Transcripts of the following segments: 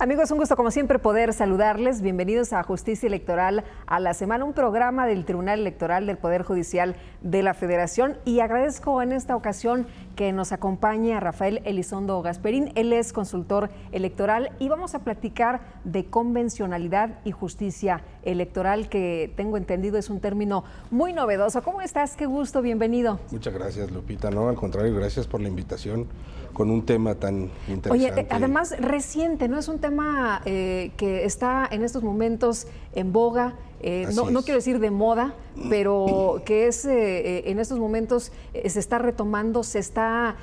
Amigos, un gusto como siempre poder saludarles. Bienvenidos a Justicia Electoral a la Semana, un programa del Tribunal Electoral del Poder Judicial de la Federación. Y agradezco en esta ocasión que nos acompañe a Rafael Elizondo Gasperín. Él es consultor electoral y vamos a platicar de convencionalidad y justicia electoral, que tengo entendido es un término muy novedoso. ¿Cómo estás? Qué gusto, bienvenido. Muchas gracias, Lupita. No, al contrario, gracias por la invitación con un tema tan interesante. Oye, además reciente, ¿no? Es un tema que está en estos momentos en boga, no quiero decir de moda, pero que es en estos momentos se está retomando, se está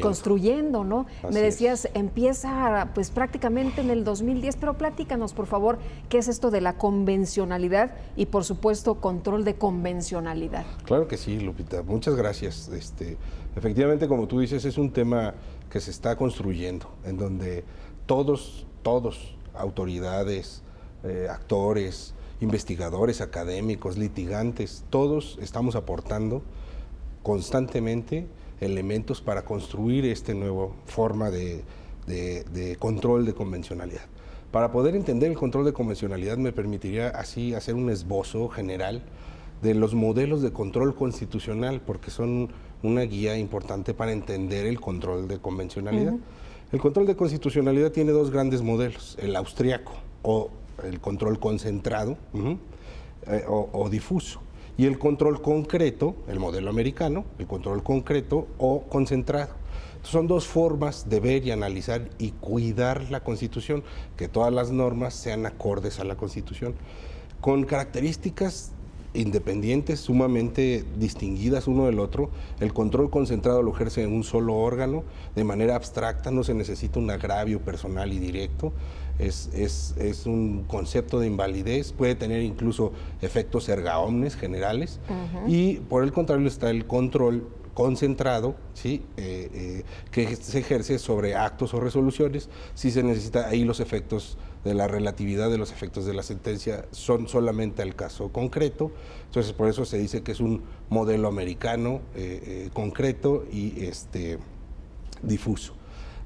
construyendo, ¿no? Me decías, empieza pues prácticamente en el 2010, pero platícanos, por favor, ¿qué es esto de la convencionalidad y, por supuesto, control de convencionalidad? Claro que sí, Lupita, muchas gracias. Efectivamente, como tú dices, es un tema que se está construyendo, en donde todos, autoridades, actores, investigadores, académicos, litigantes, todos estamos aportando constantemente elementos para construir esta nueva forma de control de convencionalidad. Para poder entender el control de convencionalidad me permitiría así hacer un esbozo general de los modelos de control constitucional, porque son una guía importante para entender el control de convencionalidad. El control de constitucionalidad tiene dos grandes modelos, el austriaco o el control concentrado o difuso, y el control concreto, el modelo americano, el control concreto o concentrado. Son dos formas de ver y analizar y cuidar la Constitución, que todas las normas sean acordes a la Constitución, con características independientes, sumamente distinguidas uno del otro. El control concentrado lo ejerce en un solo órgano, de manera abstracta, no se necesita un agravio personal y directo, es un concepto de invalidez, puede tener incluso efectos erga omnes generales, y por el contrario está el control concentrado, ¿sí? Que se ejerce sobre actos o resoluciones. Si se necesita, ahí los efectos de la relatividad de los efectos de la sentencia son solamente al caso concreto. Entonces, por eso se dice que es un modelo americano concreto y difuso.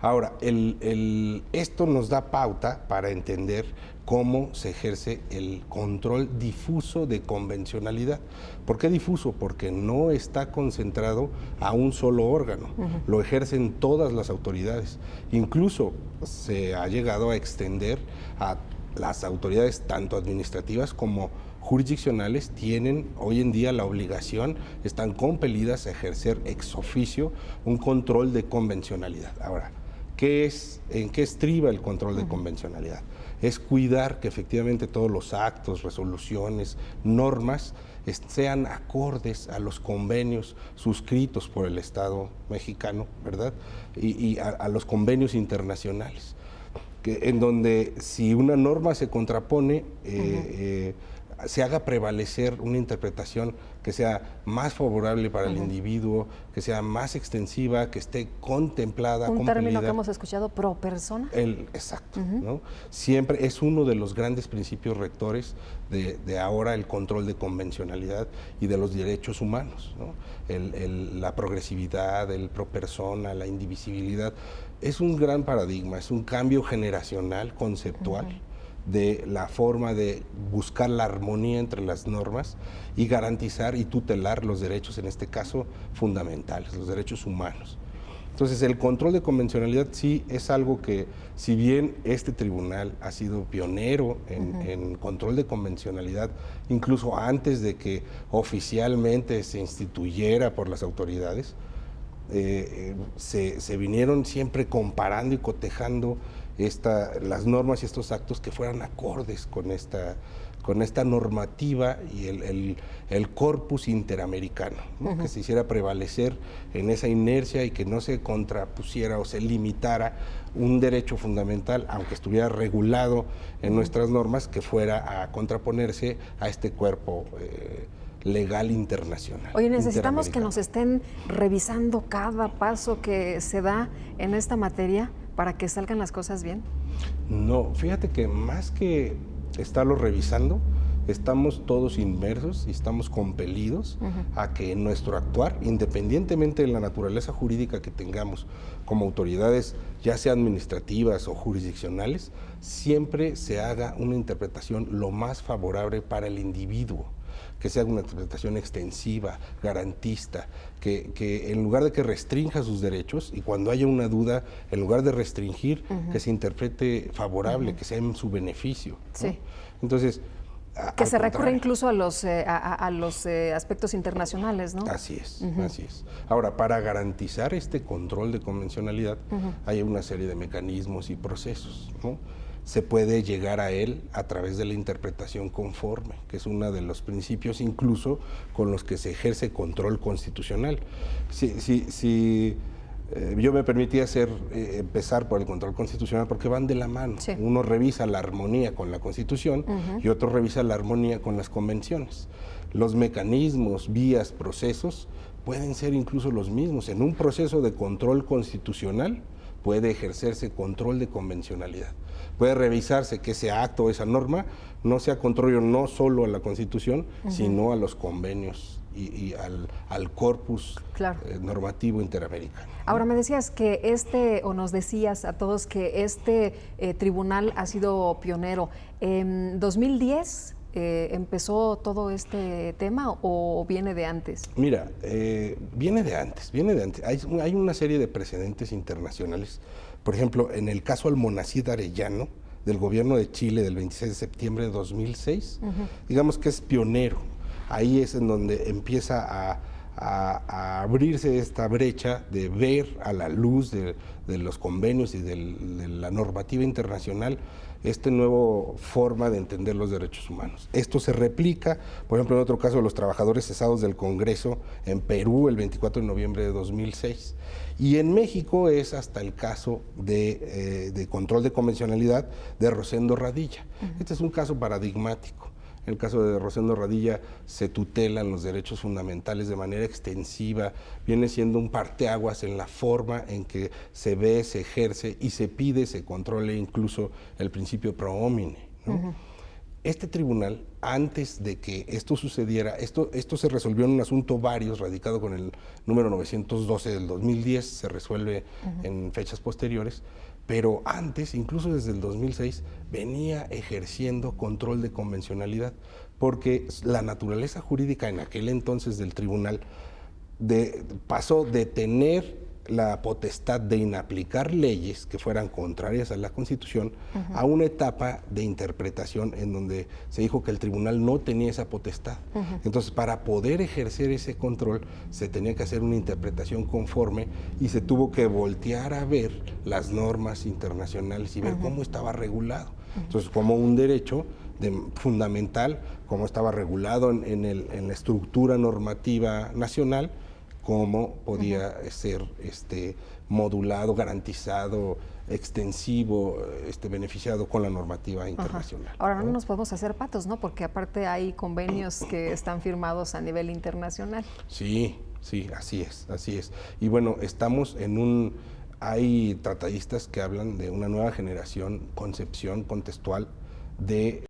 Ahora, esto nos da pauta para entender cómo se ejerce el control difuso de convencionalidad. ¿Por qué difuso? Porque no está concentrado a un solo órgano, lo ejercen todas las autoridades. Incluso se ha llegado a extender a las autoridades tanto administrativas como jurisdiccionales, tienen hoy en día la obligación, están compelidas a ejercer ex oficio un control de convencionalidad. Ahora, ¿en qué estriba el control de convencionalidad? Es cuidar que efectivamente todos los actos, resoluciones, normas sean acordes a los convenios suscritos por el Estado mexicano, ¿verdad? Y a los convenios internacionales, en donde si una norma se contrapone, se haga prevalecer una interpretación que sea más favorable para el individuo, que sea más extensiva, que esté contemplada, un término que hemos escuchado, pro persona. Exacto, ¿no? Siempre es uno de los grandes principios rectores de ahora el control de convencionalidad y de los derechos humanos, ¿no? La progresividad, el pro persona, la indivisibilidad, es un gran paradigma, es un cambio generacional, conceptual, de la forma de buscar la armonía entre las normas y garantizar y tutelar los derechos, en este caso fundamentales, los derechos humanos. Entonces, el control de convencionalidad sí es algo que, si bien este tribunal ha sido pionero en control de convencionalidad, incluso antes de que oficialmente se instituyera por las autoridades, se vinieron siempre comparando y cotejando las normas y estos actos que fueran acordes con esta normativa y el corpus interamericano, ¿no? Que se hiciera prevalecer en esa inercia y que no se contrapusiera o se limitara un derecho fundamental, aunque estuviera regulado en nuestras normas, que fuera a contraponerse a este cuerpo legal internacional. Oye, necesitamos que nos estén revisando cada paso que se da en esta materia para que salgan las cosas bien. No, fíjate que más que estarlo revisando, estamos todos inmersos y estamos compelidos a que nuestro actuar, independientemente de la naturaleza jurídica que tengamos como autoridades, ya sea administrativas o jurisdiccionales, siempre se haga una interpretación lo más favorable para el individuo, que sea una interpretación extensiva, garantista, que en lugar de que restrinja sus derechos, y cuando haya una duda, en lugar de restringir, que se interprete favorable, que sea en su beneficio, ¿no? Sí. Entonces, que se recurre incluso a los aspectos internacionales, ¿no? Así es, así es. Ahora, para garantizar este control de convencionalidad, hay una serie de mecanismos y procesos, ¿no? Se puede llegar a él a través de la interpretación conforme, que es uno de los principios incluso con los que se ejerce control constitucional. Yo me permití empezar por el control constitucional porque van de la mano. Sí. Uno revisa la armonía con la Constitución y otro revisa la armonía con las convenciones. Los mecanismos, vías, procesos pueden ser incluso los mismos. En un proceso de control constitucional puede ejercerse control de convencionalidad. Puede revisarse que ese acto o esa norma no sea contrario no solo a la Constitución, sino a los convenios y al corpus normativo interamericano. Ahora, me decías que o nos decías a todos que este tribunal ha sido pionero. ¿En 2010 empezó todo este tema o viene de antes? Mira, viene de antes. Hay una serie de precedentes internacionales. Por ejemplo, en el caso Almonacid Arellano, del gobierno de Chile del 26 de septiembre de 2006, digamos que es pionero. Ahí es en donde empieza a abrirse esta brecha de ver a la luz de los convenios y de la normativa internacional esta nueva forma de entender los derechos humanos. Esto se replica, por ejemplo, en otro caso de los trabajadores cesados del Congreso en Perú el 24 de noviembre de 2006. Y en México es hasta el caso de control de convencionalidad de Rosendo Radilla. Este es un caso paradigmático. En el caso de Rosendo Radilla se tutelan los derechos fundamentales de manera extensiva, viene siendo un parteaguas en la forma en que se ve, se ejerce y se pide, se controle incluso el principio pro homine, ¿no? Este tribunal, antes de que esto sucediera, esto se resolvió en un asunto varios, radicado con el número 912 del 2010, se resuelve en fechas posteriores, pero antes, incluso desde el 2006, venía ejerciendo control de convencionalidad, porque la naturaleza jurídica en aquel entonces del tribunal pasó de tener la potestad de inaplicar leyes que fueran contrarias a la Constitución a una etapa de interpretación en donde se dijo que el tribunal no tenía esa potestad. Entonces, para poder ejercer ese control, se tenía que hacer una interpretación conforme y se tuvo que voltear a ver las normas internacionales y ver cómo estaba regulado. Entonces, como un derecho fundamental, cómo estaba regulado en la estructura normativa nacional, cómo podía ser modulado, garantizado, extensivo, beneficiado con la normativa internacional. Ahora no nos podemos hacer patos, ¿no? Porque aparte hay convenios que están firmados a nivel internacional. Sí, así es. Y bueno, estamos hay tratadistas que hablan de una nueva concepción contextual de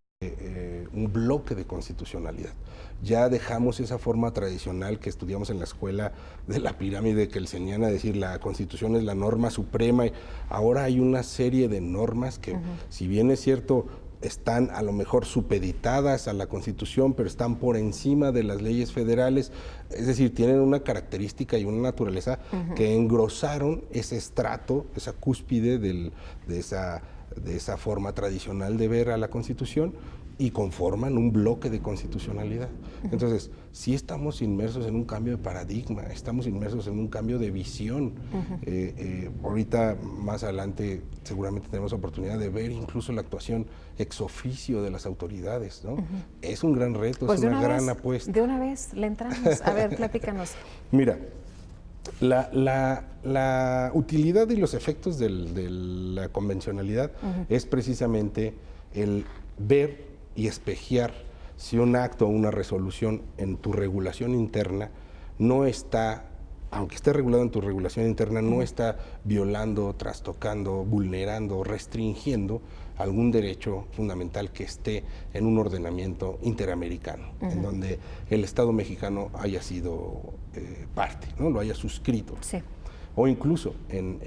un bloque de constitucionalidad. Ya dejamos esa forma tradicional que estudiamos en la escuela de la pirámide kelseniana, decir la Constitución es la norma suprema. Ahora hay una serie de normas que, si bien es cierto, están a lo mejor supeditadas a la Constitución, pero están por encima de las leyes federales, es decir, tienen una característica y una naturaleza que engrosaron ese estrato, esa cúspide de esa forma tradicional de ver a la Constitución y conforman un bloque de constitucionalidad. Entonces, sí estamos inmersos en un cambio de paradigma, estamos inmersos en un cambio de visión. Ahorita, más adelante, seguramente tenemos oportunidad de ver incluso la actuación ex oficio de las autoridades, ¿no? Es un gran reto, pues es una gran apuesta. De una vez le entramos. A ver, platícanos. Mira, la utilidad y los efectos de la convencionalidad es precisamente el ver y espejear si un acto o una resolución en tu regulación interna no está aunque esté regulado en tu regulación interna, no está violando, trastocando, vulnerando, restringiendo algún derecho fundamental que esté en un ordenamiento interamericano, en donde el Estado mexicano haya sido parte, ¿no? Lo haya suscrito. Sí. O incluso en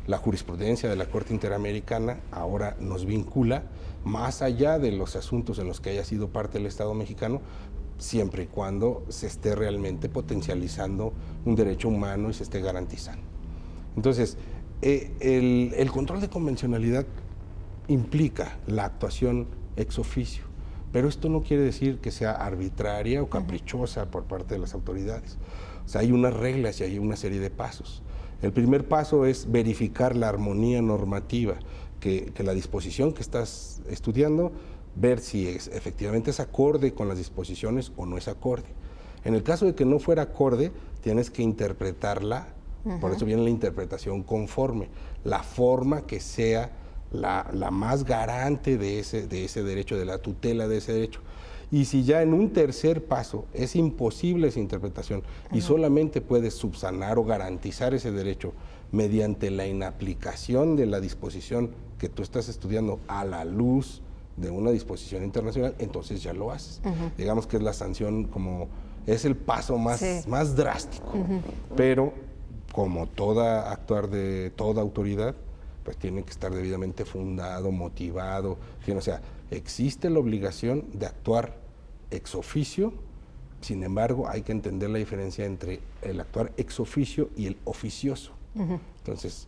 la jurisprudencia de la Corte Interamericana ahora nos vincula, más allá de los asuntos en los que haya sido parte el Estado mexicano, siempre y cuando se esté realmente potencializando un derecho humano y se esté garantizando. Entonces, el control de convencionalidad implica la actuación ex oficio, pero esto no quiere decir que sea arbitraria o caprichosa por parte de las autoridades. O sea, hay unas reglas y hay una serie de pasos. El primer paso es verificar la armonía normativa, que la disposición que estás estudiando, ver si efectivamente es acorde con las disposiciones o no es acorde. En el caso de que no fuera acorde, tienes que interpretarla, por eso viene la interpretación conforme, la forma que sea la más garante de ese derecho, de la tutela de ese derecho. Y si ya en un tercer paso es imposible esa interpretación y solamente puedes subsanar o garantizar ese derecho mediante la inaplicación de la disposición que tú estás estudiando a la luz de una disposición internacional, entonces ya lo haces. Digamos que es la sanción, como es el paso más drástico, pero como toda actuar de toda autoridad, pues tiene que estar debidamente fundado, motivado, o sea, existe la obligación de actuar ex oficio. Sin embargo, hay que entender la diferencia entre el actuar ex oficio y el oficioso. Entonces,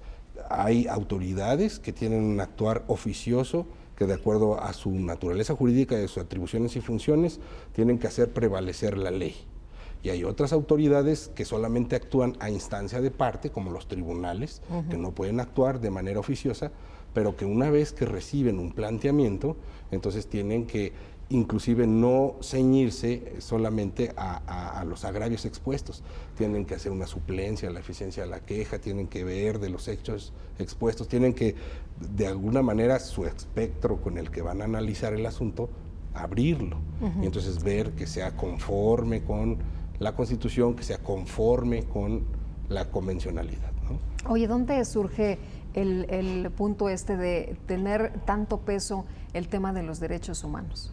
hay autoridades que tienen un actuar oficioso, que de acuerdo a su naturaleza jurídica y a sus atribuciones y funciones, tienen que hacer prevalecer la ley. Y hay otras autoridades que solamente actúan a instancia de parte, como los tribunales, que no pueden actuar de manera oficiosa, pero que una vez que reciben un planteamiento, entonces tienen que inclusive no ceñirse solamente a los agravios expuestos, tienen que hacer una suplencia a la eficiencia de la queja, tienen que ver de los hechos expuestos, tienen que de alguna manera su espectro con el que van a analizar el asunto, abrirlo, y entonces ver que sea conforme con la Constitución, que sea conforme con la convencionalidad, ¿no? Oye, ¿dónde surge el punto de tener tanto peso el tema de los derechos humanos?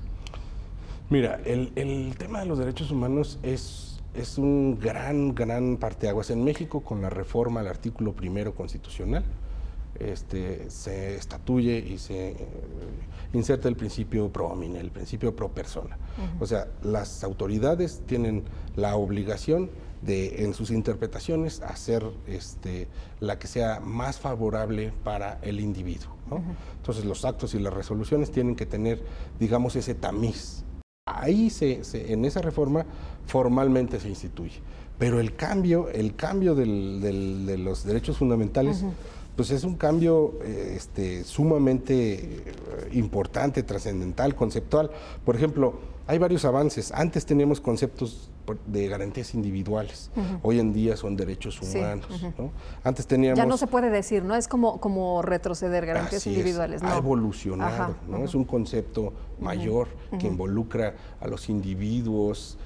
Mira, el tema de los derechos humanos es un gran parteaguas. En México, con la reforma al artículo 1 constitucional, se estatuye y se inserta el principio pro homine, el principio pro persona. O sea, las autoridades tienen la obligación de, en sus interpretaciones, hacer la que sea más favorable para el individuo, ¿no? Entonces, los actos y las resoluciones tienen que tener, digamos, ese tamiz. Ahí en esa reforma formalmente se instituye. Pero el cambio de los derechos fundamentales, pues es un cambio sumamente importante, trascendental, conceptual. Por ejemplo, hay varios avances. Antes teníamos conceptos de garantías individuales. Hoy en día son derechos humanos, ¿no? Antes teníamos... Ya no se puede decir, ¿no? Es como retroceder, garantías individuales. ¿No? Ha evolucionado, ¿no? Ajá. Es un concepto mayor que involucra a los individuos,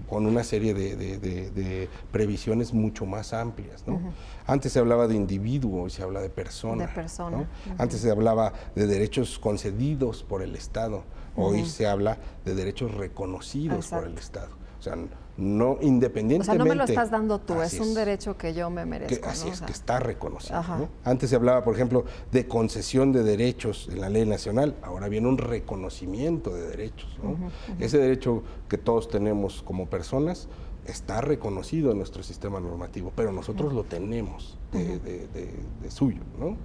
con una serie de previsiones mucho más amplias, ¿no? Antes se hablaba de individuo y se habla de persona. ¿No? Antes se hablaba de derechos concedidos por el Estado. Hoy se habla de derechos reconocidos por el Estado. O sea, no independientemente... O sea, no me lo estás dando tú, es un derecho que yo me merezco. Así ¿no? es, que está reconocido, ¿no? Antes se hablaba, por ejemplo, de concesión de derechos en la ley nacional, ahora viene un reconocimiento de derechos, ¿no? Ese derecho que todos tenemos como personas está reconocido en nuestro sistema normativo, pero nosotros lo tenemos de suyo, ¿no?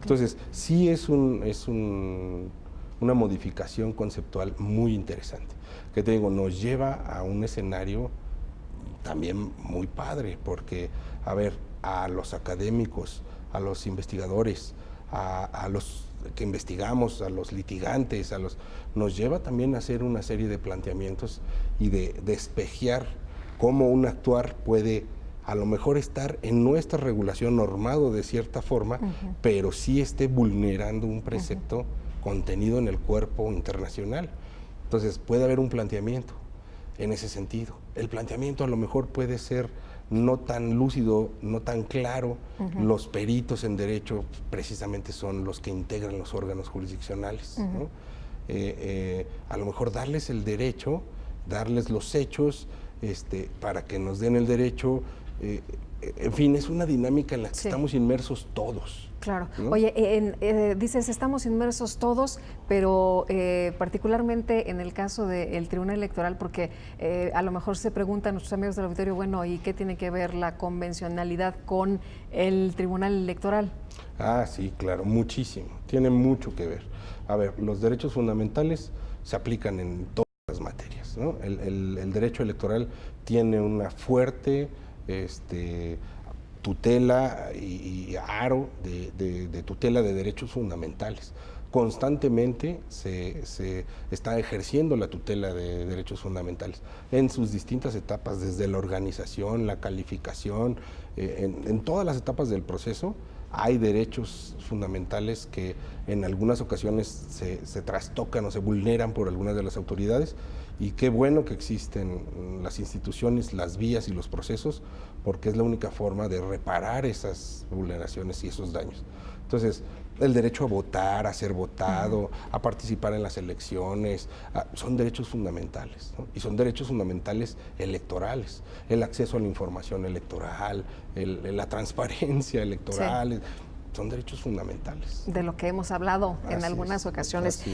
Entonces, sí es una modificación conceptual muy interesante, que te digo, nos lleva a un escenario también muy padre, porque, a ver, a los académicos, a los investigadores, a los que investigamos, a los litigantes, nos lleva también a hacer una serie de planteamientos y de espejear cómo un actuar puede a lo mejor estar en nuestra regulación normado de cierta forma, pero sí esté vulnerando un precepto contenido en el cuerpo internacional. Entonces puede haber un planteamiento. en ese sentido. El planteamiento a lo mejor puede ser no tan lúcido, no tan claro. Los peritos en derecho precisamente son los que integran los órganos jurisdiccionales, ¿no? A lo mejor darles el derecho, darles los hechos, para que nos den el derecho. En fin, es una dinámica en la que estamos inmersos todos. Claro. ¿No? Oye, dices, estamos inmersos todos, pero particularmente en el caso del Tribunal Electoral, porque a lo mejor se preguntan nuestros amigos del auditorio, bueno, ¿y qué tiene que ver la convencionalidad con el Tribunal Electoral? Ah, sí, claro, muchísimo. Tiene mucho que ver. A ver, los derechos fundamentales se aplican en todas las materias, ¿no? El derecho electoral tiene una fuerte tutela y aro de tutela de derechos fundamentales. Constantemente se está ejerciendo la tutela de derechos fundamentales en sus distintas etapas, desde la organización, la calificación, en todas las etapas del proceso. Hay derechos fundamentales que en algunas ocasiones se trastocan o se vulneran por algunas de las autoridades, y qué bueno que existen las instituciones, las vías y los procesos, porque es la única forma de reparar esas vulneraciones y esos daños. Entonces, el derecho a votar, a ser votado, a participar en las elecciones, son derechos fundamentales, ¿no? Y son derechos fundamentales electorales. El acceso a la información electoral, la transparencia electoral, son derechos fundamentales. De lo que hemos hablado en algunas ocasiones.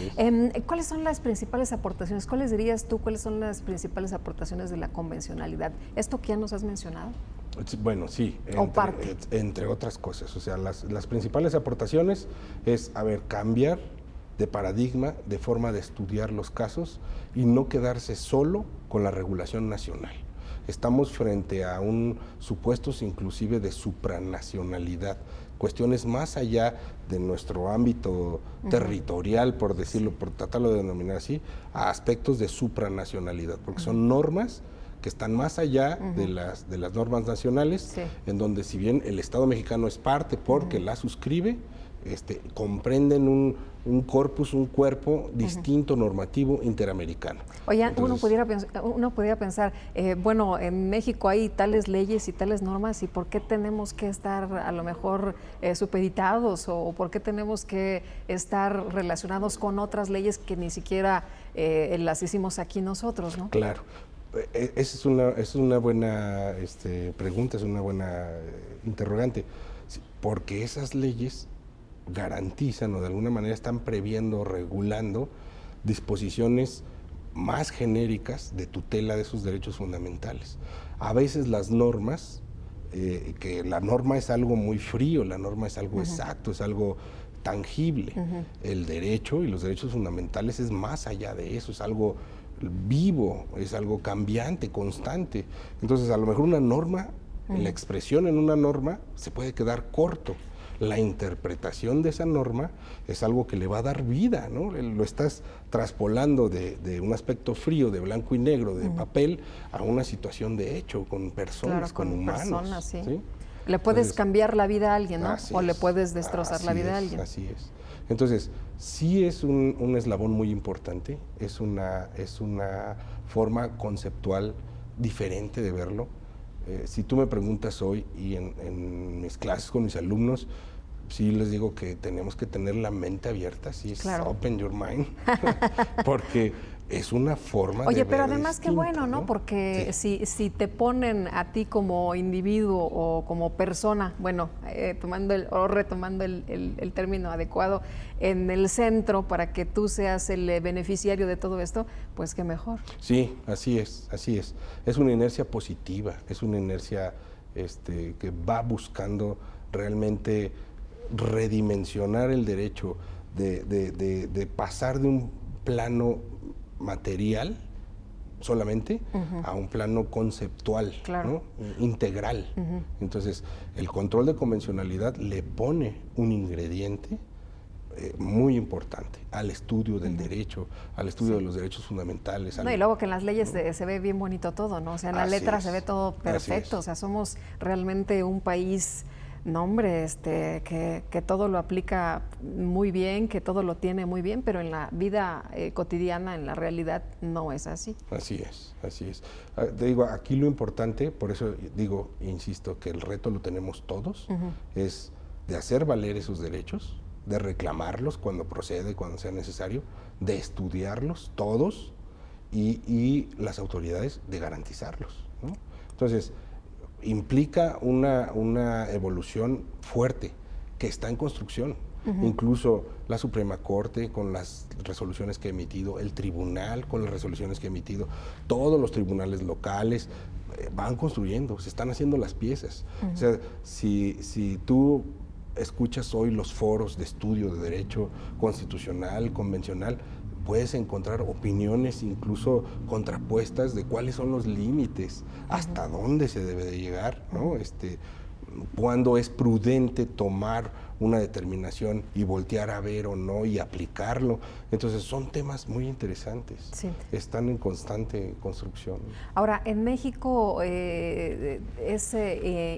¿Cuáles son las principales aportaciones? ¿Cuáles dirías tú, cuáles son las principales aportaciones de la convencionalidad? ¿Esto que ya nos has mencionado? Bueno, sí, entre otras cosas. O sea, las principales aportaciones es, cambiar de paradigma, de forma de estudiar los casos y no quedarse solo con la regulación nacional. Estamos frente a supuestos inclusive de supranacionalidad, cuestiones más allá de nuestro ámbito territorial, por decirlo, por tratarlo de denominar así, a aspectos de supranacionalidad, porque son normas que están más allá de las normas nacionales, en donde si bien el Estado mexicano es parte porque la suscribe, comprenden un corpus, un cuerpo distinto, normativo, interamericano. Oye, entonces, uno pudiera pensar, bueno, en México hay tales leyes y tales normas, ¿y por qué tenemos que estar a lo mejor supeditados o por qué tenemos que estar relacionados con otras leyes que ni siquiera las hicimos aquí nosotros, ¿no? Claro. Esa es una buena pregunta, es una buena interrogante, porque esas leyes garantizan o de alguna manera están previendo, regulando disposiciones más genéricas de tutela de esos derechos fundamentales. A veces las normas, que la norma es algo muy frío, la norma es algo exacto, es algo tangible. El derecho y los derechos fundamentales es más allá de eso, es algo vivo, es algo cambiante, constante. Entonces, a lo mejor una norma, la expresión en una norma se puede quedar corto. La interpretación de esa norma es algo que le va a dar vida, ¿no? Lo estás traspolando de un aspecto frío, de blanco y negro, de papel, a una situación de hecho, con personas, con humanos. Personas, ¿sí? Le puedes cambiar la vida a alguien, ¿no? O le puedes destrozar la vida a alguien. Así es. Entonces, sí es un eslabón muy importante, es una forma conceptual diferente de verlo. Si tú me preguntas hoy, y en mis clases con mis alumnos, sí les digo que tenemos que tener la mente abierta, sí, claro. Open your mind, porque es una forma Oye, de pero ver además qué bueno, ¿no? Porque si te ponen a ti como individuo o como persona, bueno, retomando el término adecuado, en el centro para que tú seas el beneficiario de todo esto, pues qué mejor. Sí, así es, así es. Es una inercia positiva, es una inercia que va buscando realmente redimensionar el derecho, de pasar de un plano material solamente a un plano conceptual, claro, ¿no? Integral. Entonces, el control de convencionalidad le pone un ingrediente muy importante al estudio del derecho, al estudio de los derechos fundamentales. Y luego que en las leyes se ve bien bonito todo, ¿no? O sea, en la letra se ve todo perfecto, o sea, somos realmente un país no hombre, que todo lo aplica muy bien, que todo lo tiene muy bien, pero en la vida cotidiana, en la realidad, no es así. Así es, así es. Te digo, aquí lo importante, por eso digo, insisto, que el reto lo tenemos todos, es de hacer valer esos derechos, de reclamarlos cuando procede, cuando sea necesario, de estudiarlos todos y las autoridades de garantizarlos, ¿no? Entonces, implica una evolución fuerte que está en construcción. Incluso la Suprema Corte con las resoluciones que ha emitido, el tribunal con las resoluciones que ha emitido, todos los tribunales locales van construyendo, se están haciendo las piezas. O sea, si tú escuchas hoy los foros de estudio de derecho constitucional, convencional, puedes encontrar opiniones incluso contrapuestas de cuáles son los límites, hasta dónde se debe de llegar, ¿no? Cuándo es prudente tomar una determinación y voltear a ver o no y aplicarlo. Entonces son temas muy interesantes, sí. Están en constante construcción. Ahora, en México es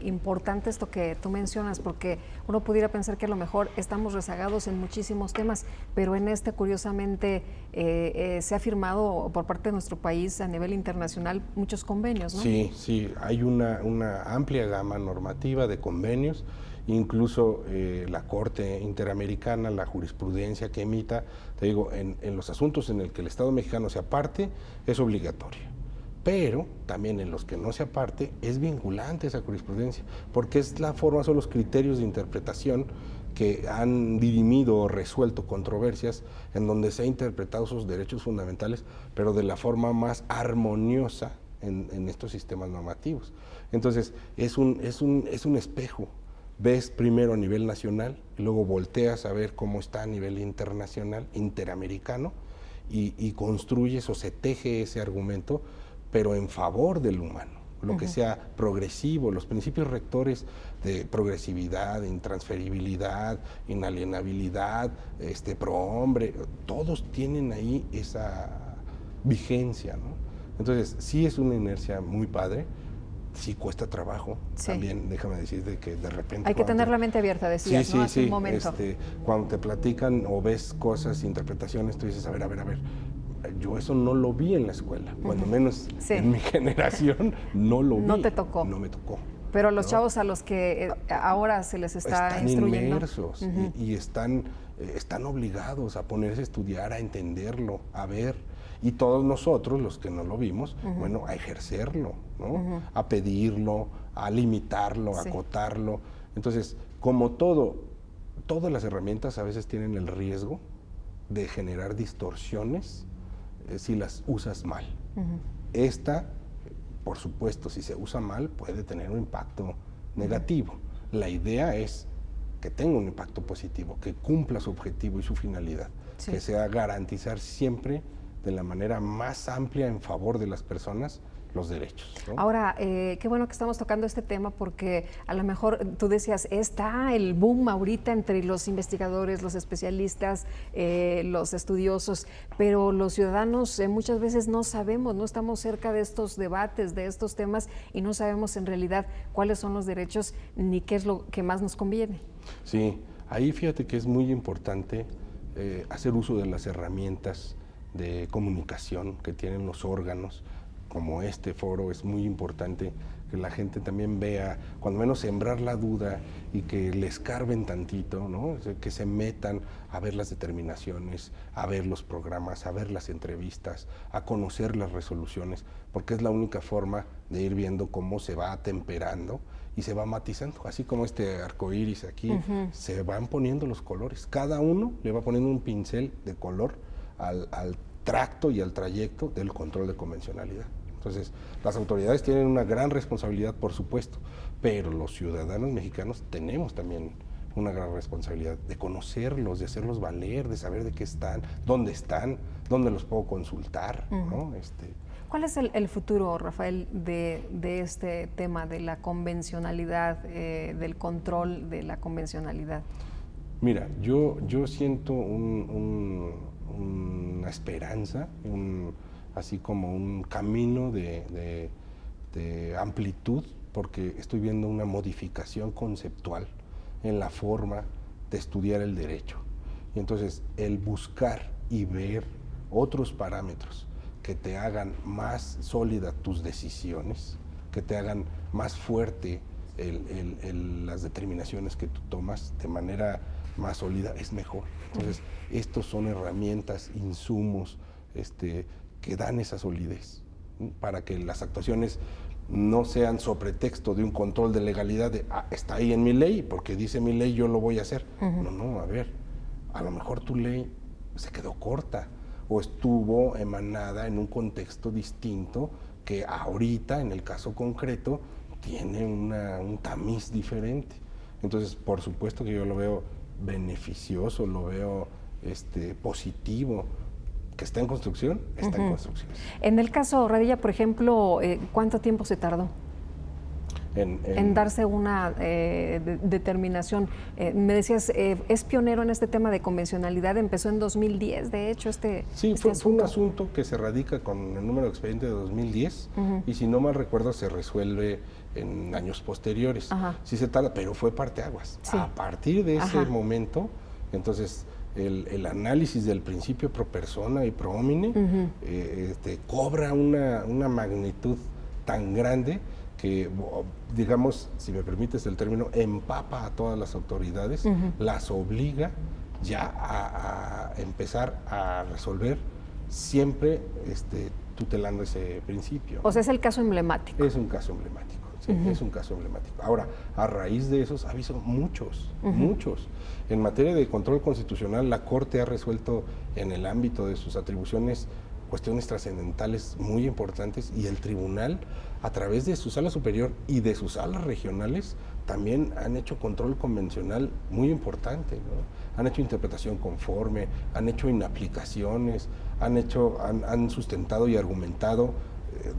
importante esto que tú mencionas, porque uno pudiera pensar que a lo mejor estamos rezagados en muchísimos temas, pero en curiosamente, se ha firmado por parte de nuestro país a nivel internacional muchos convenios, ¿no? Sí, sí, hay una amplia gama normativa de convenios, incluso la Corte Interamericana, la jurisprudencia que emita, te digo, en los asuntos en el que el Estado mexicano se aparte, es obligatorio. Pero también en los que no se aparte, es vinculante esa jurisprudencia, porque es la forma, son los criterios de interpretación que han dirimido o resuelto controversias en donde se han interpretado sus derechos fundamentales, pero de la forma más armoniosa en estos sistemas normativos. Entonces, es un espejo. Ves primero a nivel nacional, y luego volteas a ver cómo está a nivel internacional, interamericano, y construyes o se teje ese argumento, pero en favor del humano, lo que sea progresivo, los principios rectores de progresividad, intransferibilidad, inalienabilidad, prohombre, todos tienen ahí esa vigencia, ¿no? Entonces, sí es una inercia muy padre. Sí cuesta trabajo, sí. También déjame decirte que de repente... Hay que tener la mente abierta, decías, sí, ¿no? Hace un momento. Cuando te platican o ves cosas, interpretaciones, tú dices, a ver, yo eso no lo vi en la escuela, cuando menos en mi generación no lo vi. No te tocó. No me tocó. Pero los chavos a los que ahora se les está instruyendo. Están inmersos y están obligados a ponerse a estudiar, a entenderlo, a ver. Y todos nosotros, los que no lo vimos, bueno, a ejercerlo, ¿no? A pedirlo, a limitarlo, a acotarlo. Entonces, como todas las herramientas a veces tienen el riesgo de generar distorsiones si las usas mal. Esta, por supuesto, si se usa mal, puede tener un impacto negativo. La idea es que tenga un impacto positivo, que cumpla su objetivo y su finalidad, que sea garantizar siempre de la manera más amplia en favor de las personas los derechos, ¿no? Ahora, qué bueno que estamos tocando este tema, porque a lo mejor tú decías, está el boom ahorita entre los investigadores, los especialistas, los estudiosos, pero los ciudadanos muchas veces no sabemos, no estamos cerca de estos debates, de estos temas, y no sabemos en realidad cuáles son los derechos ni qué es lo que más nos conviene. Sí, ahí fíjate que es muy importante hacer uso de las herramientas de comunicación que tienen los órganos, como este foro. Es muy importante que la gente también vea, cuando menos sembrar la duda y que le escarben tantito, ¿no? O sea, que se metan a ver las determinaciones, a ver los programas, a ver las entrevistas, a conocer las resoluciones, porque es la única forma de ir viendo cómo se va atemperando y se va matizando, así como este arco iris aquí, se van poniendo los colores, cada uno le va poniendo un pincel de color al tracto y al trayecto del control de convencionalidad. Entonces, las autoridades tienen una gran responsabilidad, por supuesto, pero los ciudadanos mexicanos tenemos también una gran responsabilidad de conocerlos, de hacerlos valer, de saber de qué están, dónde los puedo consultar, ¿no? ¿Cuál es el futuro, Rafael, de este tema de la convencionalidad, del control de la convencionalidad? Mira, yo siento una esperanza, así como un camino de amplitud, porque estoy viendo una modificación conceptual en la forma de estudiar el derecho. Y entonces el buscar y ver otros parámetros que te hagan más sólida tus decisiones, que te hagan más fuerte las determinaciones que tú tomas de manera más sólida, es mejor. Entonces, estos son herramientas, insumos que dan esa solidez, ¿sí? Para que las actuaciones no sean sobre texto de un control de legalidad de, está ahí en mi ley, porque dice mi ley, yo lo voy a hacer. No, a ver, a lo mejor tu ley se quedó corta o estuvo emanada en un contexto distinto que ahorita, en el caso concreto, tiene un tamiz diferente. Entonces, por supuesto que yo lo veo beneficioso, lo veo positivo. Que está en construcción, está en construcción. En el caso Radilla, por ejemplo, ¿cuánto tiempo se tardó en darse una determinación? Me decías, es pionero en este tema de convencionalidad, empezó en 2010, de hecho, Sí, fue un asunto que se radica con el número de expediente de 2010 y si no mal recuerdo se resuelve en años posteriores. Sí se tarda, pero fue parteaguas. Sí. A partir de ese momento, entonces el análisis del principio pro persona y pro homine cobra una magnitud tan grande que, digamos, si me permites el término, empapa a todas las autoridades, las obliga ya a empezar a resolver siempre tutelando ese principio. O sea, es el caso emblemático. Es un caso emblemático. Sí, es un caso emblemático. Ahora, a raíz de esos ha habido muchos. En materia de control constitucional, la Corte ha resuelto en el ámbito de sus atribuciones cuestiones trascendentales muy importantes y el tribunal, a través de su sala superior y de sus salas regionales, también han hecho control convencional muy importante, ¿no? Han hecho interpretación conforme, han hecho inaplicaciones, han sustentado y argumentado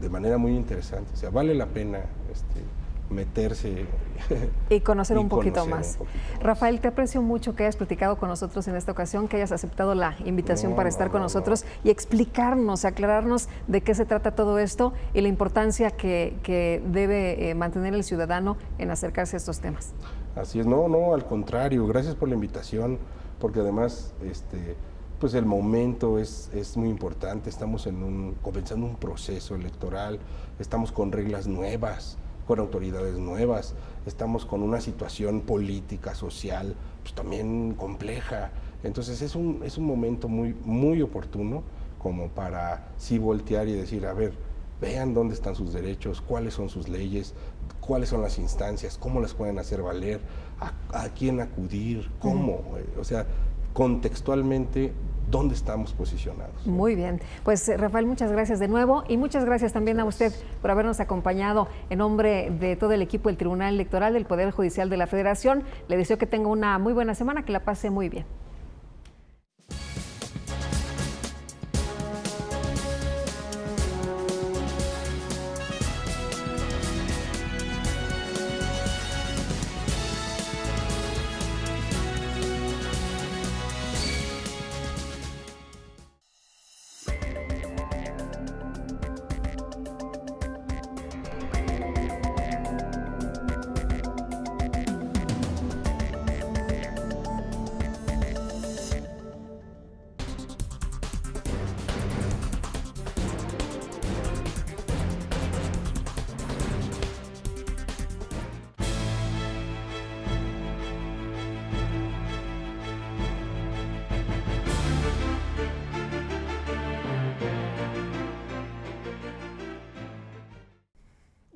de manera muy interesante. O sea, vale la pena meterse y conocer un poquito más. Rafael, te aprecio mucho que hayas platicado con nosotros en esta ocasión, que hayas aceptado la invitación para estar con nosotros y explicarnos, aclararnos de qué se trata todo esto y la importancia que debe mantener el ciudadano en acercarse a estos temas. Así es, no, al contrario, gracias por la invitación, porque además pues el momento es muy importante, estamos comenzando un proceso electoral, estamos con reglas nuevas, con autoridades nuevas, estamos con una situación política, social, pues también compleja. Entonces es un momento muy, muy oportuno como para sí voltear y decir, a ver, vean dónde están sus derechos, cuáles son sus leyes, cuáles son las instancias, cómo las pueden hacer valer, a quién acudir, cómo, o sea, contextualmente, ¿dónde estamos posicionados? Muy bien. Pues Rafael, muchas gracias de nuevo y muchas gracias también a usted por habernos acompañado en nombre de todo el equipo del Tribunal Electoral del Poder Judicial de la Federación. Le deseo que tenga una muy buena semana, que la pase muy bien.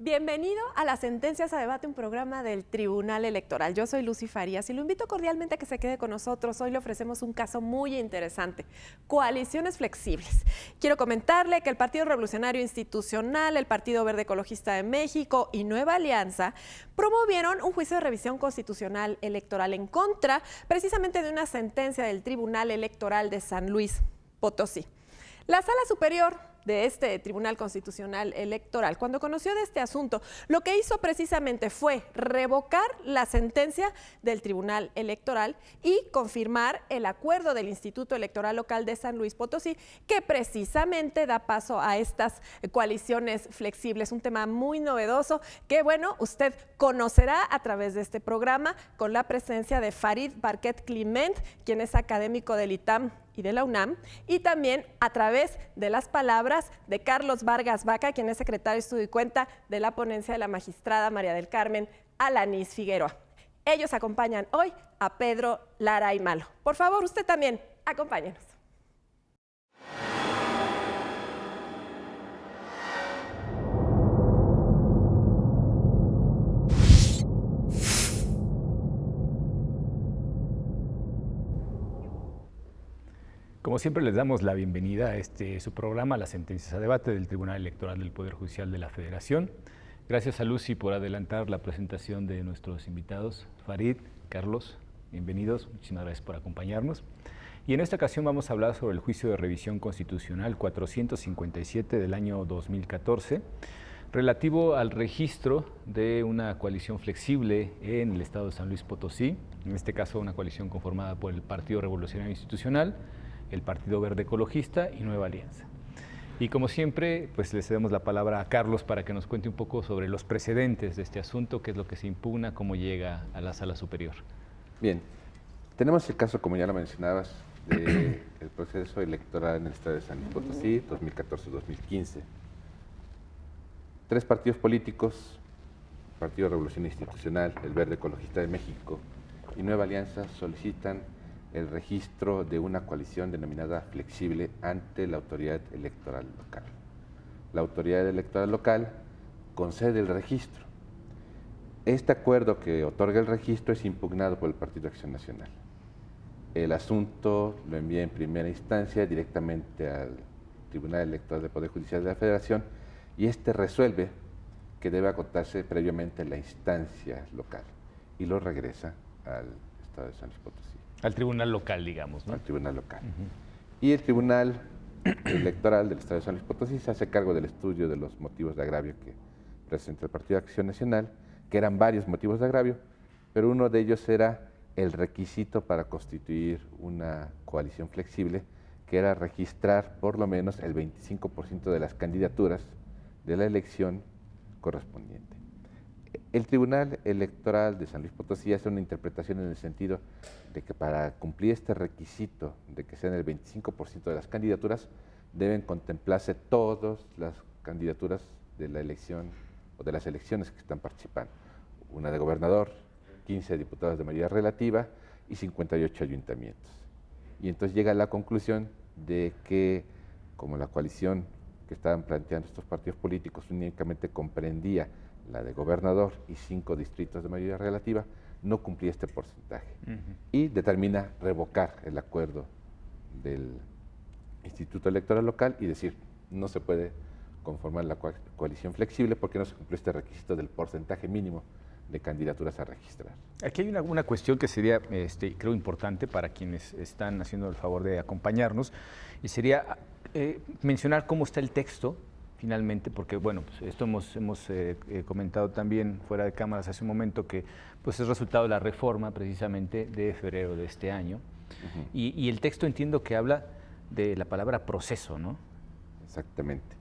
Bienvenido a Las Sentencias a Debate, un programa del Tribunal Electoral. Yo soy Lucy Farías y lo invito cordialmente a que se quede con nosotros. Hoy le ofrecemos un caso muy interesante, coaliciones flexibles. Quiero comentarle que el Partido Revolucionario Institucional, el Partido Verde Ecologista de México y Nueva Alianza promovieron un juicio de revisión constitucional electoral en contra precisamente de una sentencia del Tribunal Electoral de San Luis Potosí. La Sala Superior de este Tribunal Constitucional Electoral, cuando conoció de este asunto, lo que hizo precisamente fue revocar la sentencia del Tribunal Electoral y confirmar el acuerdo del Instituto Electoral Local de San Luis Potosí, que precisamente da paso a estas coaliciones flexibles, un tema muy novedoso que, bueno, usted conocerá a través de este programa con la presencia de Farid Barquet Climent, quien es académico del ITAM y de la UNAM, y también a través de las palabras de Carlos Vargas Vaca, quien es secretario de Estudio y Cuenta de la ponencia de la magistrada María del Carmen Alanís Figueroa. Ellos acompañan hoy a Pedro Lara y Malo. Por favor, usted también, acompáñenos. Como siempre, les damos la bienvenida a su programa, Las Sentencias a Debate del Tribunal Electoral del Poder Judicial de la Federación. Gracias a Lucy por adelantar la presentación de nuestros invitados. Farid, Carlos, bienvenidos, muchísimas gracias por acompañarnos. Y en esta ocasión vamos a hablar sobre el juicio de revisión constitucional 457 del año 2014, relativo al registro de una coalición flexible en el estado de San Luis Potosí, en este caso una coalición conformada por el Partido Revolucionario Institucional, el Partido Verde Ecologista y Nueva Alianza. Y como siempre, pues le cedemos la palabra a Carlos para que nos cuente un poco sobre los precedentes de este asunto, qué es lo que se impugna, cómo llega a la Sala Superior. Bien, tenemos el caso, como ya lo mencionabas, del proceso electoral en el estado de San Luis Potosí, 2014-2015. 3 partidos políticos, Partido Revolución Institucional, el Verde Ecologista de México y Nueva Alianza, solicitan el registro de una coalición denominada flexible ante la autoridad electoral local. La autoridad electoral local concede el registro. Este acuerdo que otorga el registro es impugnado por el Partido Acción Nacional. El asunto lo envía en primera instancia directamente al Tribunal Electoral del Poder Judicial de la Federación y este resuelve que debe agotarse previamente la instancia local y lo regresa al estado de San Luis Potosí. Al tribunal local, digamos, ¿no? Al tribunal local. Y el Tribunal Electoral del Estado de San Luis Potosí se hace cargo del estudio de los motivos de agravio que presenta el Partido de Acción Nacional, que eran varios motivos de agravio, pero uno de ellos era el requisito para constituir una coalición flexible, que era registrar por lo menos el 25% de las candidaturas de la elección correspondiente. El Tribunal Electoral de San Luis Potosí hace una interpretación en el sentido de que para cumplir este requisito de que sean el 25% de las candidaturas, deben contemplarse todas las candidaturas de la elección o de las elecciones que están participando. Una de gobernador, 15 diputados de mayoría relativa y 58 ayuntamientos. Y entonces llega a la conclusión de que, como la coalición que estaban planteando estos partidos políticos únicamente comprendía la de gobernador y 5 distritos de mayoría relativa, no cumplía este porcentaje. Y determina revocar el acuerdo del Instituto Electoral Local y decir, no se puede conformar la coalición flexible porque no se cumplió este requisito del porcentaje mínimo de candidaturas a registrar. Aquí hay una cuestión que sería, creo, importante para quienes están haciendo el favor de acompañarnos, y sería mencionar cómo está el texto finalmente, porque bueno, pues esto hemos comentado también fuera de cámaras hace un momento, que pues es resultado de la reforma precisamente de febrero de este año, y el texto entiendo que habla de la palabra proceso, ¿no? Exactamente.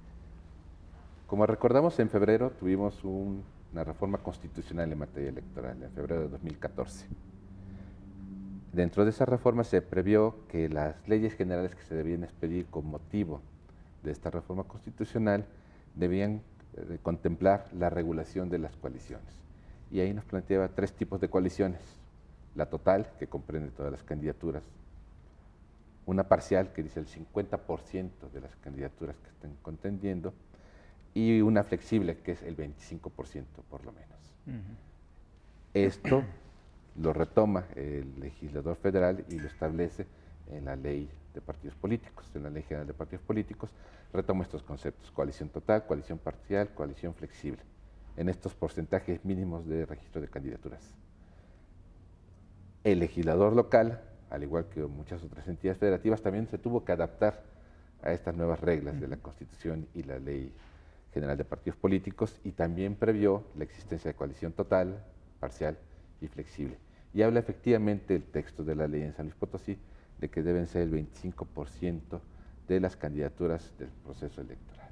Como recordamos, en febrero tuvimos una reforma constitucional en materia electoral, en febrero de 2014. Dentro de esa reforma se previó que las leyes generales que se debían expedir con motivo de esta reforma constitucional debían contemplar la regulación de las coaliciones. Y ahí nos planteaba 3 tipos de coaliciones. La total, que comprende todas las candidaturas. Una parcial, que dice el 50% de las candidaturas que estén contendiendo. Y una flexible, que es el 25% por lo menos. Esto lo retoma el legislador federal y lo establece en la ley de partidos políticos, en la Ley General de Partidos Políticos, retoma estos conceptos: coalición total, coalición parcial, coalición flexible, en estos porcentajes mínimos de registro de candidaturas. El legislador local, al igual que muchas otras entidades federativas, también se tuvo que adaptar a estas nuevas reglas de la Constitución y la Ley General de Partidos Políticos, y también previó la existencia de coalición total, parcial y flexible. Y habla efectivamente el texto de la ley en San Luis Potosí de que deben ser el 25% de las candidaturas del proceso electoral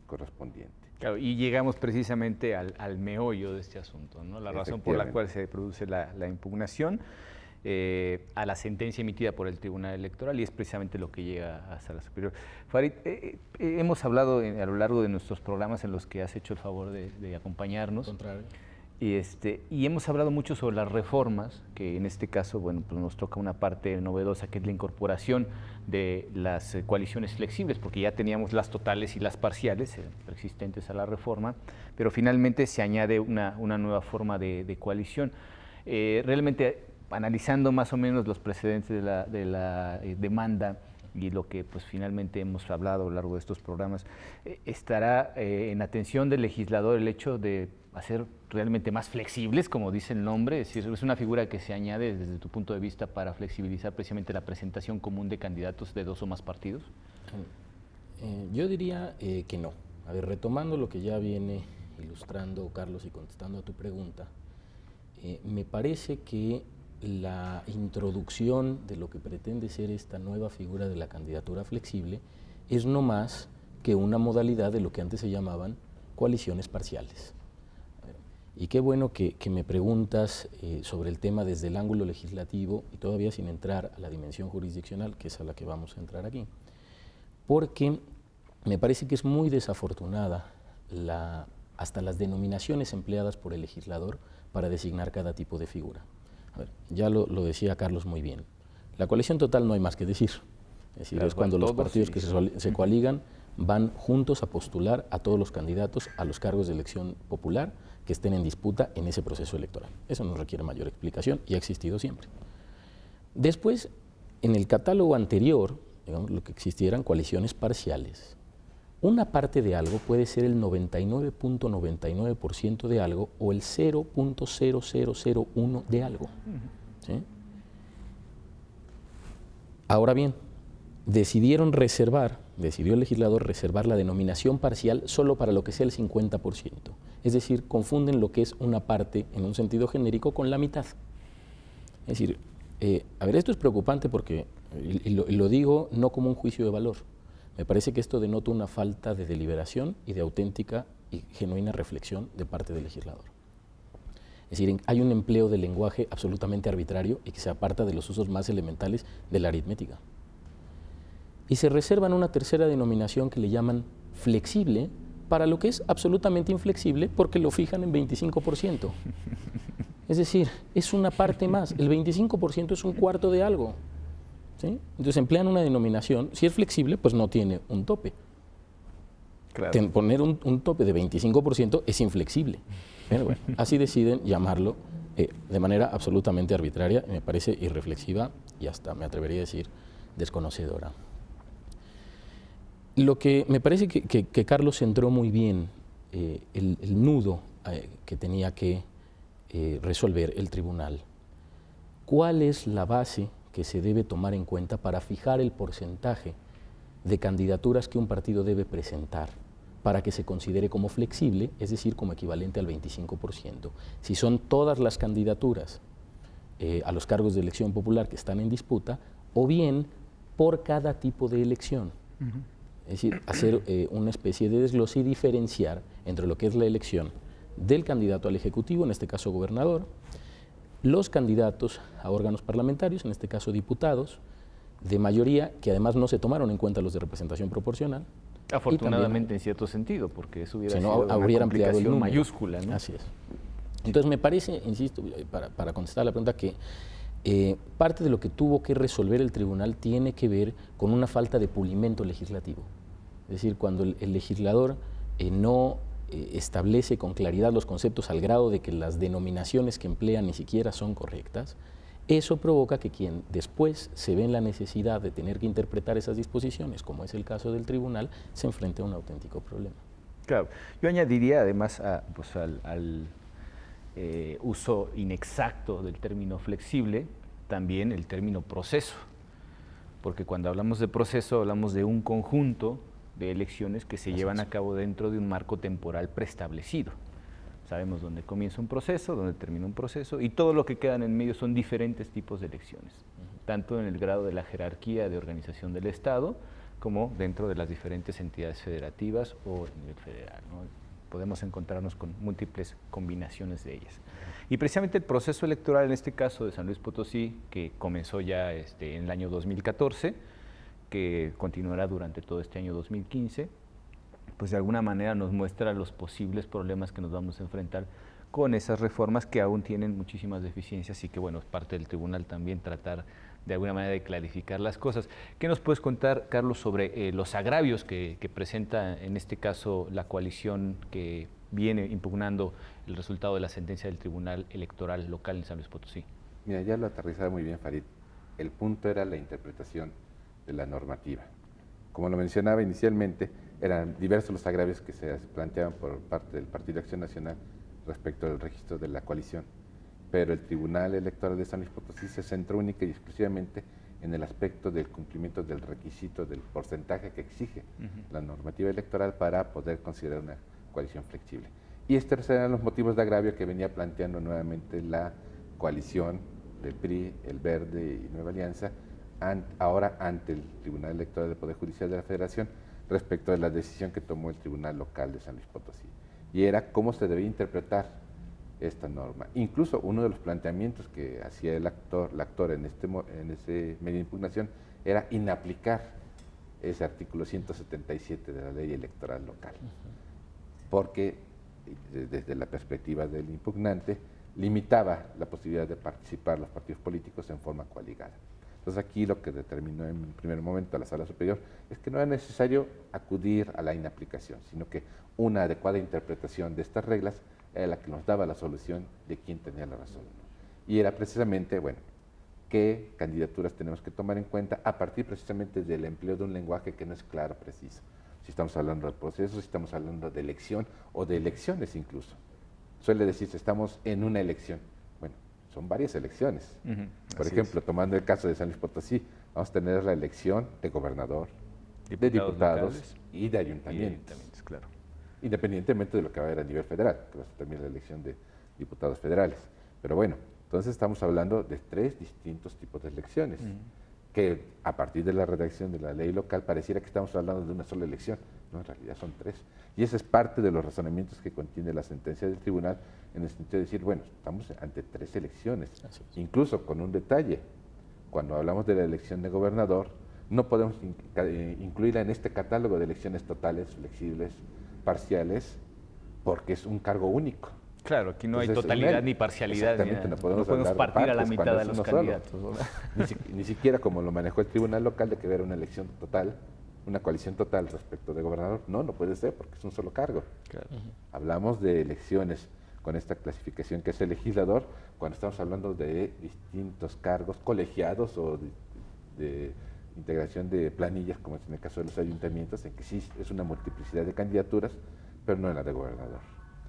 correspondiente. Claro, y llegamos precisamente al meollo de este asunto, ¿no? La razón por la cual se produce la impugnación a la sentencia emitida por el Tribunal Electoral, y es precisamente lo que llega hasta la superior. Farid, hemos hablado a lo largo de nuestros programas en los que has hecho el favor de acompañarnos. Y hemos hablado mucho sobre las reformas, que en este caso, bueno, pues nos toca una parte novedosa, que es la incorporación de las coaliciones flexibles, porque ya teníamos las totales y las parciales preexistentes a la reforma, pero finalmente se añade una nueva forma de coalición. Realmente, analizando más o menos los precedentes de la demanda y lo que pues finalmente hemos hablado a lo largo de estos programas, ¿estará en atención del legislador el hecho de hacer realmente más flexibles, como dice el nombre? Es decir, es una figura que se añade desde tu punto de vista para flexibilizar precisamente la presentación común de candidatos de 2 o más partidos. Yo diría que no. A ver, retomando lo que ya viene ilustrando Carlos y contestando a tu pregunta, me parece que la introducción de lo que pretende ser esta nueva figura de la candidatura flexible es no más que una modalidad de lo que antes se llamaban coaliciones parciales. Y qué bueno que me preguntas sobre el tema desde el ángulo legislativo y todavía sin entrar a la dimensión jurisdiccional, que es a la que vamos a entrar aquí, porque me parece que es muy desafortunada hasta las denominaciones empleadas por el legislador para designar cada tipo de figura. A ver, ya lo decía Carlos muy bien. La coalición total no hay más que decir. Es decir, es cuando los partidos que se coaligan van juntos a postular a todos los candidatos a los cargos de elección popular que estén en disputa en ese proceso electoral. Eso no requiere mayor explicación y ha existido siempre. Después, en el catálogo anterior, digamos, lo que existieran coaliciones parciales. Una parte de algo puede ser el 99.99% de algo o el 0.0001 de algo. ¿Sí? Ahora bien, decidió el legislador reservar la denominación parcial solo para lo que sea el 50%. Es decir, confunden lo que es una parte en un sentido genérico con la mitad. Es decir, a ver, esto es preocupante porque, y lo digo no como un juicio de valor, me parece que esto denota una falta de deliberación y de auténtica y genuina reflexión de parte del legislador. Es decir, hay un empleo del lenguaje absolutamente arbitrario y que se aparta de los usos más elementales de la aritmética. Y se reservan una tercera denominación que le llaman flexible para lo que es absolutamente inflexible porque lo fijan en 25%. Es decir, es una parte más. El 25% es un cuarto de algo. ¿Sí? Entonces emplean una denominación, si es flexible, pues no tiene un tope. Claro. Poner un tope de 25% es inflexible. Pero bueno, así deciden llamarlo de manera absolutamente arbitraria, me parece irreflexiva y hasta me atrevería a decir desconocedora. Lo que me parece que Carlos centró muy bien el nudo que tenía que resolver el tribunal. ¿Cuál es la base que se debe tomar en cuenta para fijar el porcentaje de candidaturas que un partido debe presentar para que se considere como flexible, es decir, como equivalente al 25%? Si son todas las candidaturas a los cargos de elección popular que están en disputa, o bien por cada tipo de elección. Es decir, hacer una especie de desglose y diferenciar entre lo que es la elección del candidato al Ejecutivo, en este caso gobernador, los candidatos a órganos parlamentarios, en este caso diputados, de mayoría, que además no se tomaron en cuenta los de representación proporcional. Afortunadamente, también, en cierto sentido, porque eso hubiera sido una complicación mayúscula, ¿no? Así es. Entonces me parece, insisto, para contestar la pregunta, que parte de lo que tuvo que resolver el tribunal tiene que ver con una falta de pulimento legislativo. Es decir, cuando el legislador no establece con claridad los conceptos al grado de que las denominaciones que emplea ni siquiera son correctas, eso provoca que quien después se ve en la necesidad de tener que interpretar esas disposiciones, como es el caso del tribunal, se enfrente a un auténtico problema. Claro, yo añadiría además al uso inexacto del término flexible, también el término proceso, porque cuando hablamos de proceso hablamos de un conjunto de elecciones que se llevan a cabo dentro de un marco temporal preestablecido. Sabemos dónde comienza un proceso, dónde termina un proceso, y todo lo que queda en el medio son diferentes tipos de elecciones, tanto en el grado de la jerarquía de organización del Estado, como dentro de las diferentes entidades federativas o a nivel federal, ¿no? Podemos encontrarnos con múltiples combinaciones de ellas. Y precisamente el proceso electoral, en este caso de San Luis Potosí, que comenzó ya en el año 2014, que continuará durante todo este año 2015, pues de alguna manera nos muestra los posibles problemas que nos vamos a enfrentar con esas reformas que aún tienen muchísimas deficiencias y que, bueno, es parte del tribunal también tratar de alguna manera de clarificar las cosas. ¿Qué nos puedes contar, Carlos, sobre los agravios que presenta en este caso la coalición que viene impugnando el resultado de la sentencia del Tribunal Electoral Local en San Luis Potosí? Mira, ya lo aterrizaba muy bien Farid. El punto era la interpretación de la normativa. Como lo mencionaba inicialmente, eran diversos los agravios que se planteaban por parte del Partido Acción Nacional respecto al registro de la coalición, pero el Tribunal Electoral de San Luis Potosí se centró única y exclusivamente en el aspecto del cumplimiento del requisito del porcentaje que exige la normativa electoral para poder considerar una coalición flexible. Y estos eran los motivos de agravio que venía planteando nuevamente la coalición del PRI, el Verde y Nueva Alianza, ahora ante el Tribunal Electoral del Poder Judicial de la Federación respecto de la decisión que tomó el Tribunal Local de San Luis Potosí. Y era cómo se debía interpretar esta norma. Incluso uno de los planteamientos que hacía el actor en ese medio de impugnación era inaplicar ese artículo 177 de la ley electoral local, porque desde la perspectiva del impugnante limitaba la posibilidad de participar los partidos políticos en forma coaligada. Entonces aquí lo que determinó en un primer momento la Sala Superior es que no era necesario acudir a la inaplicación, sino que una adecuada interpretación de estas reglas era la que nos daba la solución de quién tenía la razón. Y era precisamente, bueno, qué candidaturas tenemos que tomar en cuenta a partir precisamente del empleo de un lenguaje que no es claro, preciso. Si estamos hablando de procesos, si estamos hablando de elección o de elecciones incluso. Suele decirse, estamos en una elección. Bueno, son varias elecciones. Por ejemplo, tomando el caso de San Luis Potosí, vamos a tener la elección de gobernador, de diputados y de ayuntamientos. Claro. Independientemente de lo que va a haber a nivel federal, que va a ser también la elección de diputados federales. Pero bueno, entonces estamos hablando de 3 distintos tipos de elecciones, que a partir de la redacción de la ley local pareciera que estamos hablando de una sola elección. No, en realidad son 3. Y ese es parte de los razonamientos que contiene la sentencia del tribunal, en el sentido de decir, bueno, estamos ante 3 elecciones. Incluso con un detalle, cuando hablamos de la elección de gobernador, no podemos incluirla en este catálogo de elecciones totales, flexibles, parciales, porque es un cargo único. Claro, aquí no hay totalidad ni parcialidad. Exactamente, no podemos partir a la mitad de los candidatos. Ni siquiera como lo manejó el Tribunal Local de que hubiera una elección total, una coalición total respecto de gobernador. No puede ser porque es un solo cargo. Claro. Hablamos de elecciones con esta clasificación que es el legislador, cuando estamos hablando de distintos cargos colegiados o de integración de planillas, como es en el caso de los ayuntamientos, en que sí es una multiplicidad de candidaturas, pero no en la de gobernador.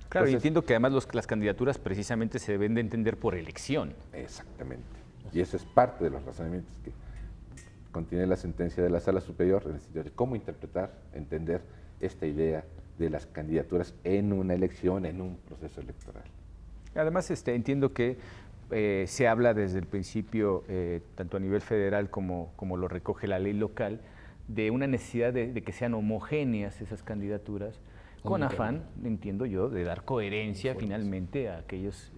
Claro, entonces, entiendo que además las candidaturas precisamente se deben de entender por elección. Exactamente. Y eso es parte de los razonamientos que contiene la sentencia de la Sala Superior, en el sentido de cómo interpretar, entender esta idea de las candidaturas en una elección, en un proceso electoral. Además, entiendo que se habla desde el principio, tanto a nivel federal como lo recoge la ley local, de una necesidad de que sean homogéneas esas candidaturas, con afán, entiendo yo, de dar coherencia finalmente a aquellas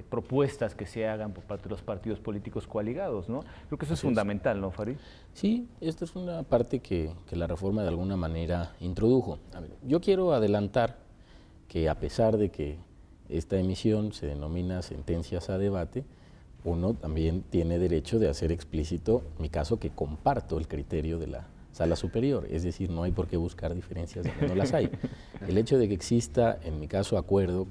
propuestas que se hagan por parte de los partidos políticos coaligados, ¿no? Creo que eso es fundamental, ¿no, Farid? Sí, esta es una parte que la reforma de alguna manera introdujo. A ver, yo quiero adelantar que a pesar de que esta emisión se denomina sentencias a debate, uno también tiene derecho de hacer explícito, en mi caso, que comparto el criterio de la Sala Superior, es decir, no hay por qué buscar diferencias donde no las hay. El hecho de que exista, en mi caso, acuerdo,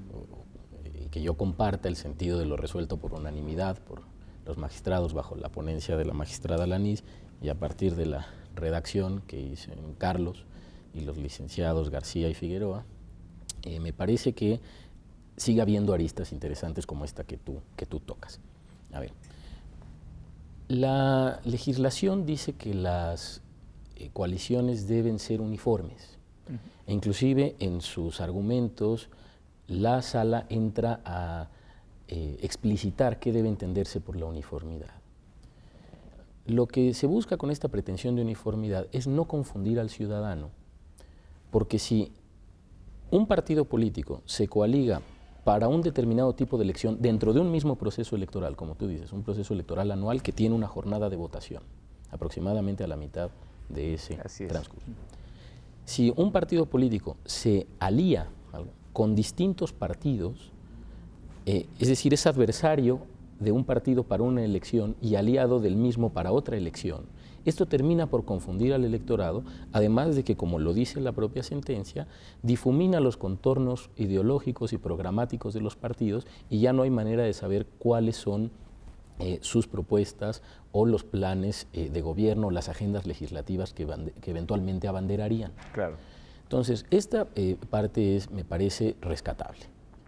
y que yo comparta el sentido de lo resuelto por unanimidad, por los magistrados bajo la ponencia de la magistrada Lanís, y a partir de la redacción que hizo Carlos y los licenciados García y Figueroa, me parece que sigue habiendo aristas interesantes como esta que tú tocas. A ver, La legislación dice que las coaliciones deben ser uniformes. E inclusive en sus argumentos la sala entra a explicitar qué debe entenderse por la uniformidad. Lo que se busca con esta pretensión de uniformidad es no confundir al ciudadano, porque si un partido político se coaliga para un determinado tipo de elección dentro de un mismo proceso electoral, como tú dices, un proceso electoral anual que tiene una jornada de votación, aproximadamente a la mitad de ese transcurso. Si un partido político se alía con distintos partidos, es decir, es adversario de un partido para una elección y aliado del mismo para otra elección, esto termina por confundir al electorado, además de que, como lo dice la propia sentencia, difumina los contornos ideológicos y programáticos de los partidos y ya no hay manera de saber cuáles son sus propuestas o los planes de gobierno, las agendas legislativas que eventualmente abanderarían. Claro. Entonces, esta parte me parece rescatable.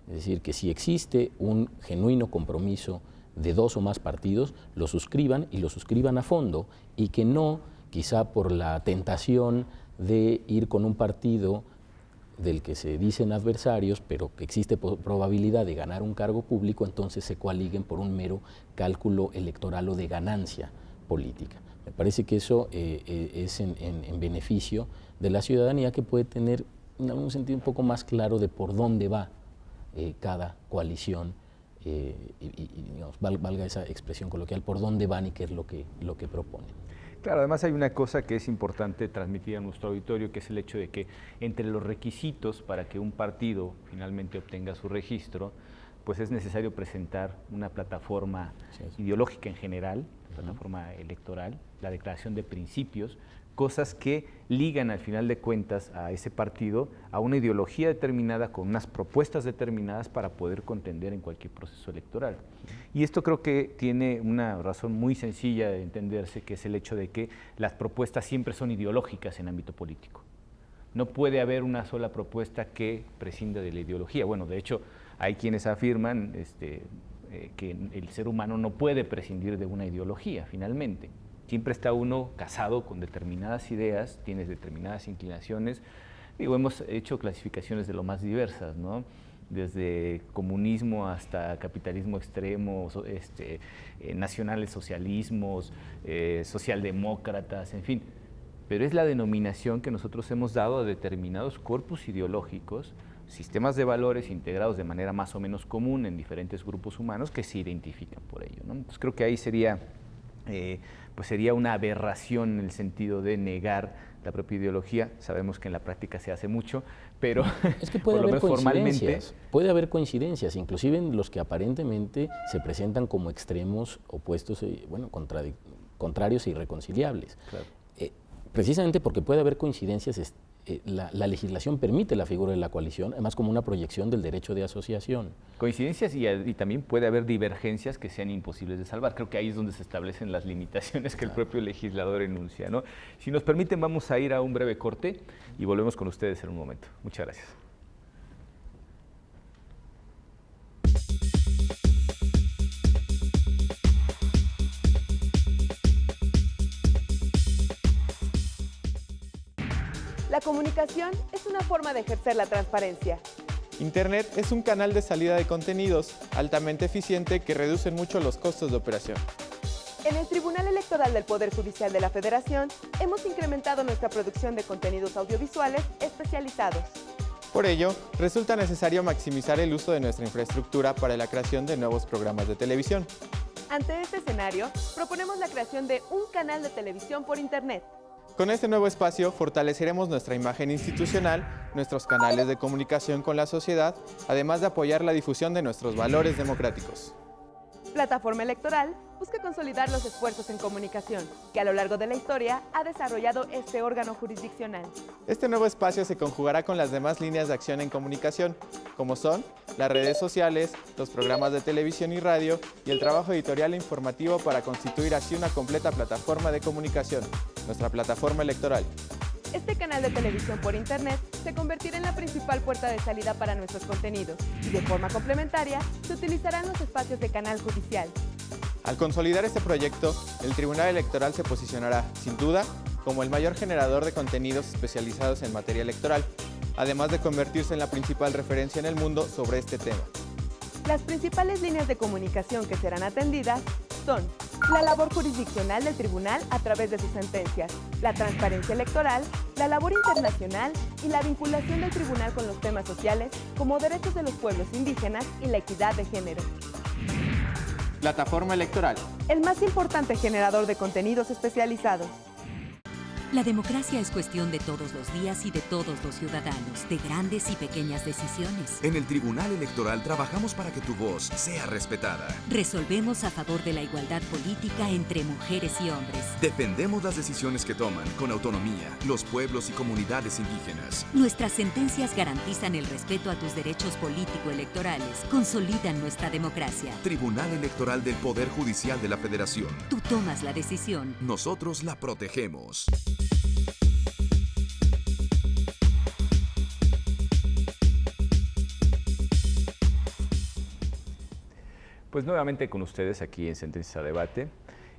Es decir, que si existe un genuino compromiso de dos o más partidos, lo suscriban y lo suscriban a fondo, y que no, quizá por la tentación de ir con un partido del que se dicen adversarios, pero que existe probabilidad de ganar un cargo público, entonces se coaliguen por un mero cálculo electoral o de ganancia política. Me parece que eso es en beneficio de la ciudadanía, que puede tener en algún sentido un poco más claro de por dónde va cada coalición, digamos, valga esa expresión coloquial, por dónde van y qué es lo que proponen. Claro, además hay una cosa que es importante transmitir a nuestro auditorio, que es el hecho de que entre los requisitos para que un partido finalmente obtenga su registro, pues es necesario presentar una plataforma ideológica en general, plataforma electoral, la declaración de principios, cosas que ligan al final de cuentas a ese partido a una ideología determinada con unas propuestas determinadas para poder contender en cualquier proceso electoral. Y esto creo que tiene una razón muy sencilla de entenderse, que es el hecho de que las propuestas siempre son ideológicas en ámbito político. No puede haber una sola propuesta que prescinda de la ideología. Bueno, de hecho, hay quienes afirman que el ser humano no puede prescindir de una ideología, finalmente. Siempre está uno casado con determinadas ideas, tienes determinadas inclinaciones. Digo, hemos hecho clasificaciones de lo más diversas, ¿no? Desde comunismo hasta capitalismo extremo, nacionales socialismos, socialdemócratas, en fin. Pero es la denominación que nosotros hemos dado a determinados corpus ideológicos, sistemas de valores integrados de manera más o menos común en diferentes grupos humanos que se identifican por ello, ¿no? Entonces creo que ahí sería una aberración en el sentido de negar la propia ideología. Sabemos que en la práctica se hace mucho, pero es que puede haber coincidencias, puede haber coincidencias, inclusive en los que aparentemente se presentan como extremos opuestos, contrarios e irreconciliables. Claro. Precisamente porque puede haber coincidencias, la legislación permite la figura de la coalición, además como una proyección del derecho de asociación. Coincidencias y también puede haber divergencias que sean imposibles de salvar. Creo que ahí es donde se establecen las limitaciones que el propio legislador enuncia, ¿no? Si nos permiten, vamos a ir a un breve corte y volvemos con ustedes en un momento. Muchas gracias. La comunicación es una forma de ejercer la transparencia. Internet es un canal de salida de contenidos altamente eficiente que reduce mucho los costos de operación. En el Tribunal Electoral del Poder Judicial de la Federación hemos incrementado nuestra producción de contenidos audiovisuales especializados. Por ello, resulta necesario maximizar el uso de nuestra infraestructura para la creación de nuevos programas de televisión. Ante este escenario, proponemos la creación de un canal de televisión por Internet. Con este nuevo espacio fortaleceremos nuestra imagen institucional, nuestros canales de comunicación con la sociedad, además de apoyar la difusión de nuestros valores democráticos. Plataforma Electoral busca consolidar los esfuerzos en comunicación que a lo largo de la historia ha desarrollado este órgano jurisdiccional. Este nuevo espacio se conjugará con las demás líneas de acción en comunicación, como son las redes sociales, los programas de televisión y radio y el trabajo editorial e informativo para constituir así una completa plataforma de comunicación, nuestra plataforma electoral. Este canal de televisión por Internet se convertirá en la principal puerta de salida para nuestros contenidos y de forma complementaria se utilizarán los espacios de canal judicial. Al consolidar este proyecto, el Tribunal Electoral se posicionará, sin duda, como el mayor generador de contenidos especializados en materia electoral, además de convertirse en la principal referencia en el mundo sobre este tema. Las principales líneas de comunicación que serán atendidas son la labor jurisdiccional del tribunal a través de sus sentencias, la transparencia electoral, la labor internacional y la vinculación del tribunal con los temas sociales como derechos de los pueblos indígenas y la equidad de género. Plataforma electoral. El más importante generador de contenidos especializados. La democracia es cuestión de todos los días y de todos los ciudadanos, de grandes y pequeñas decisiones. En el Tribunal Electoral trabajamos para que tu voz sea respetada. Resolvemos a favor de la igualdad política entre mujeres y hombres. Defendemos las decisiones que toman con autonomía los pueblos y comunidades indígenas. Nuestras sentencias garantizan el respeto a tus derechos político-electorales, consolidan nuestra democracia. Tribunal Electoral del Poder Judicial de la Federación. Tú tomas la decisión. Nosotros la protegemos. Pues nuevamente con ustedes aquí en Sentencias a Debate,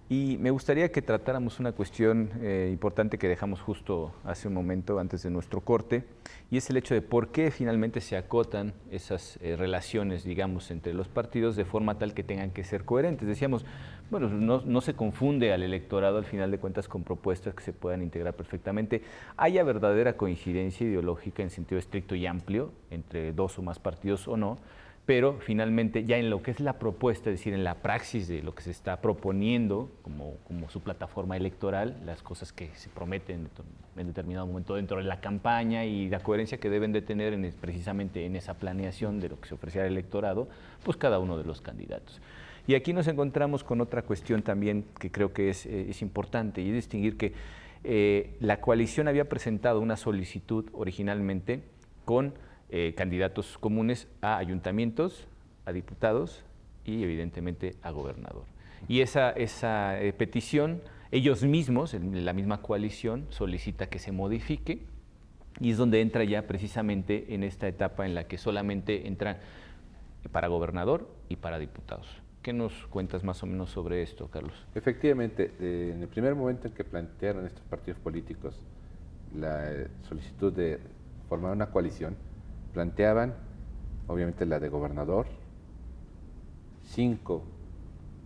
y me gustaría que tratáramos una cuestión importante que dejamos justo hace un momento antes de nuestro corte, y es el hecho de por qué finalmente se acotan esas relaciones, digamos, entre los partidos de forma tal que tengan que ser coherentes. Decíamos, bueno, no se confunde al electorado al final de cuentas con propuestas que se puedan integrar perfectamente. Haya verdadera coincidencia ideológica en sentido estricto y amplio entre dos o más partidos o no, pero finalmente ya en lo que es la propuesta, es decir, en la praxis de lo que se está proponiendo como su plataforma electoral, las cosas que se prometen en determinado momento dentro de la campaña y la coherencia que deben de tener precisamente en esa planeación de lo que se ofrece al electorado, pues cada uno de los candidatos. Y aquí nos encontramos con otra cuestión también que creo que es importante, y es distinguir que la coalición había presentado una solicitud originalmente con candidatos comunes a ayuntamientos, a diputados y evidentemente a gobernador. Y esa petición, ellos mismos, la misma coalición, solicita que se modifique, y es donde entra ya precisamente en esta etapa en la que solamente entran para gobernador y para diputados. ¿Qué nos cuentas más o menos sobre esto, Carlos? Efectivamente, en el primer momento en que plantearon estos partidos políticos la solicitud de formar una coalición, planteaban, obviamente, la de gobernador, 5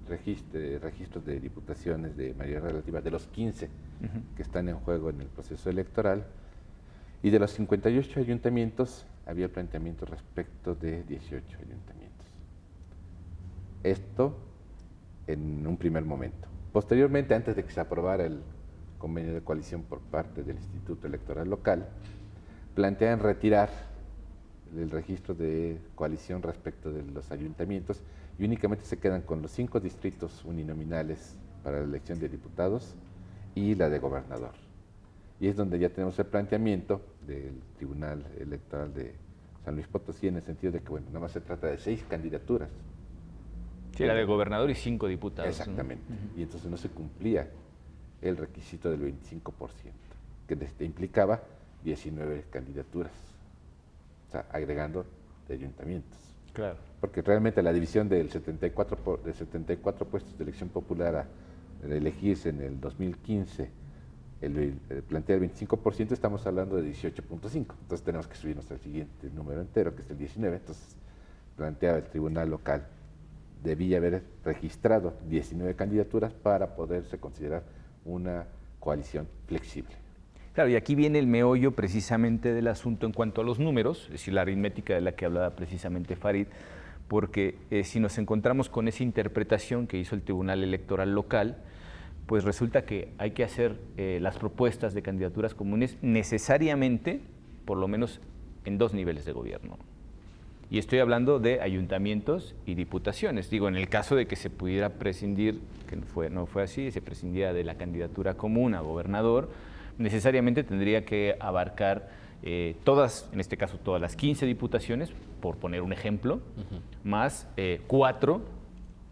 registros de diputaciones de mayoría relativa, de los 15 que están en juego en el proceso electoral, y de los 58 ayuntamientos había planteamientos respecto de 18 ayuntamientos. Esto en un primer momento. Posteriormente, antes de que se aprobara el convenio de coalición por parte del Instituto Electoral Local, plantean retirar el registro de coalición respecto de los ayuntamientos y únicamente se quedan con los 5 distritos uninominales para la elección de diputados y la de gobernador. Y es donde ya tenemos el planteamiento del Tribunal Electoral de San Luis Potosí, en el sentido de que, bueno, nada más se trata de 6 candidaturas. Sí, la de gobernador y 5 diputados. Exactamente. ¿No? Y entonces no se cumplía el requisito del 25%, que implicaba 19 candidaturas. O sea, agregando de ayuntamientos. Claro. Porque realmente la división de 74 puestos de elección popular a elegirse en el 2015, plantea el 25%, estamos hablando de 18.5. Entonces tenemos que subirnos al siguiente número entero, que es el 19. Entonces planteaba el tribunal local, debía haber registrado 19 candidaturas para poderse considerar una coalición flexible. Claro, y aquí viene el meollo precisamente del asunto en cuanto a los números, es decir, la aritmética de la que hablaba precisamente Farid, porque si nos encontramos con esa interpretación que hizo el Tribunal Electoral Local, pues resulta que hay que hacer las propuestas de candidaturas comunes necesariamente, por lo menos, en 2 niveles de gobierno. Y estoy hablando de ayuntamientos y diputaciones. Digo, en el caso de que se pudiera prescindir, que no fue así, se prescindía de la candidatura común a gobernador, necesariamente tendría que abarcar todas, en este caso todas las 15 diputaciones, por poner un ejemplo, más 4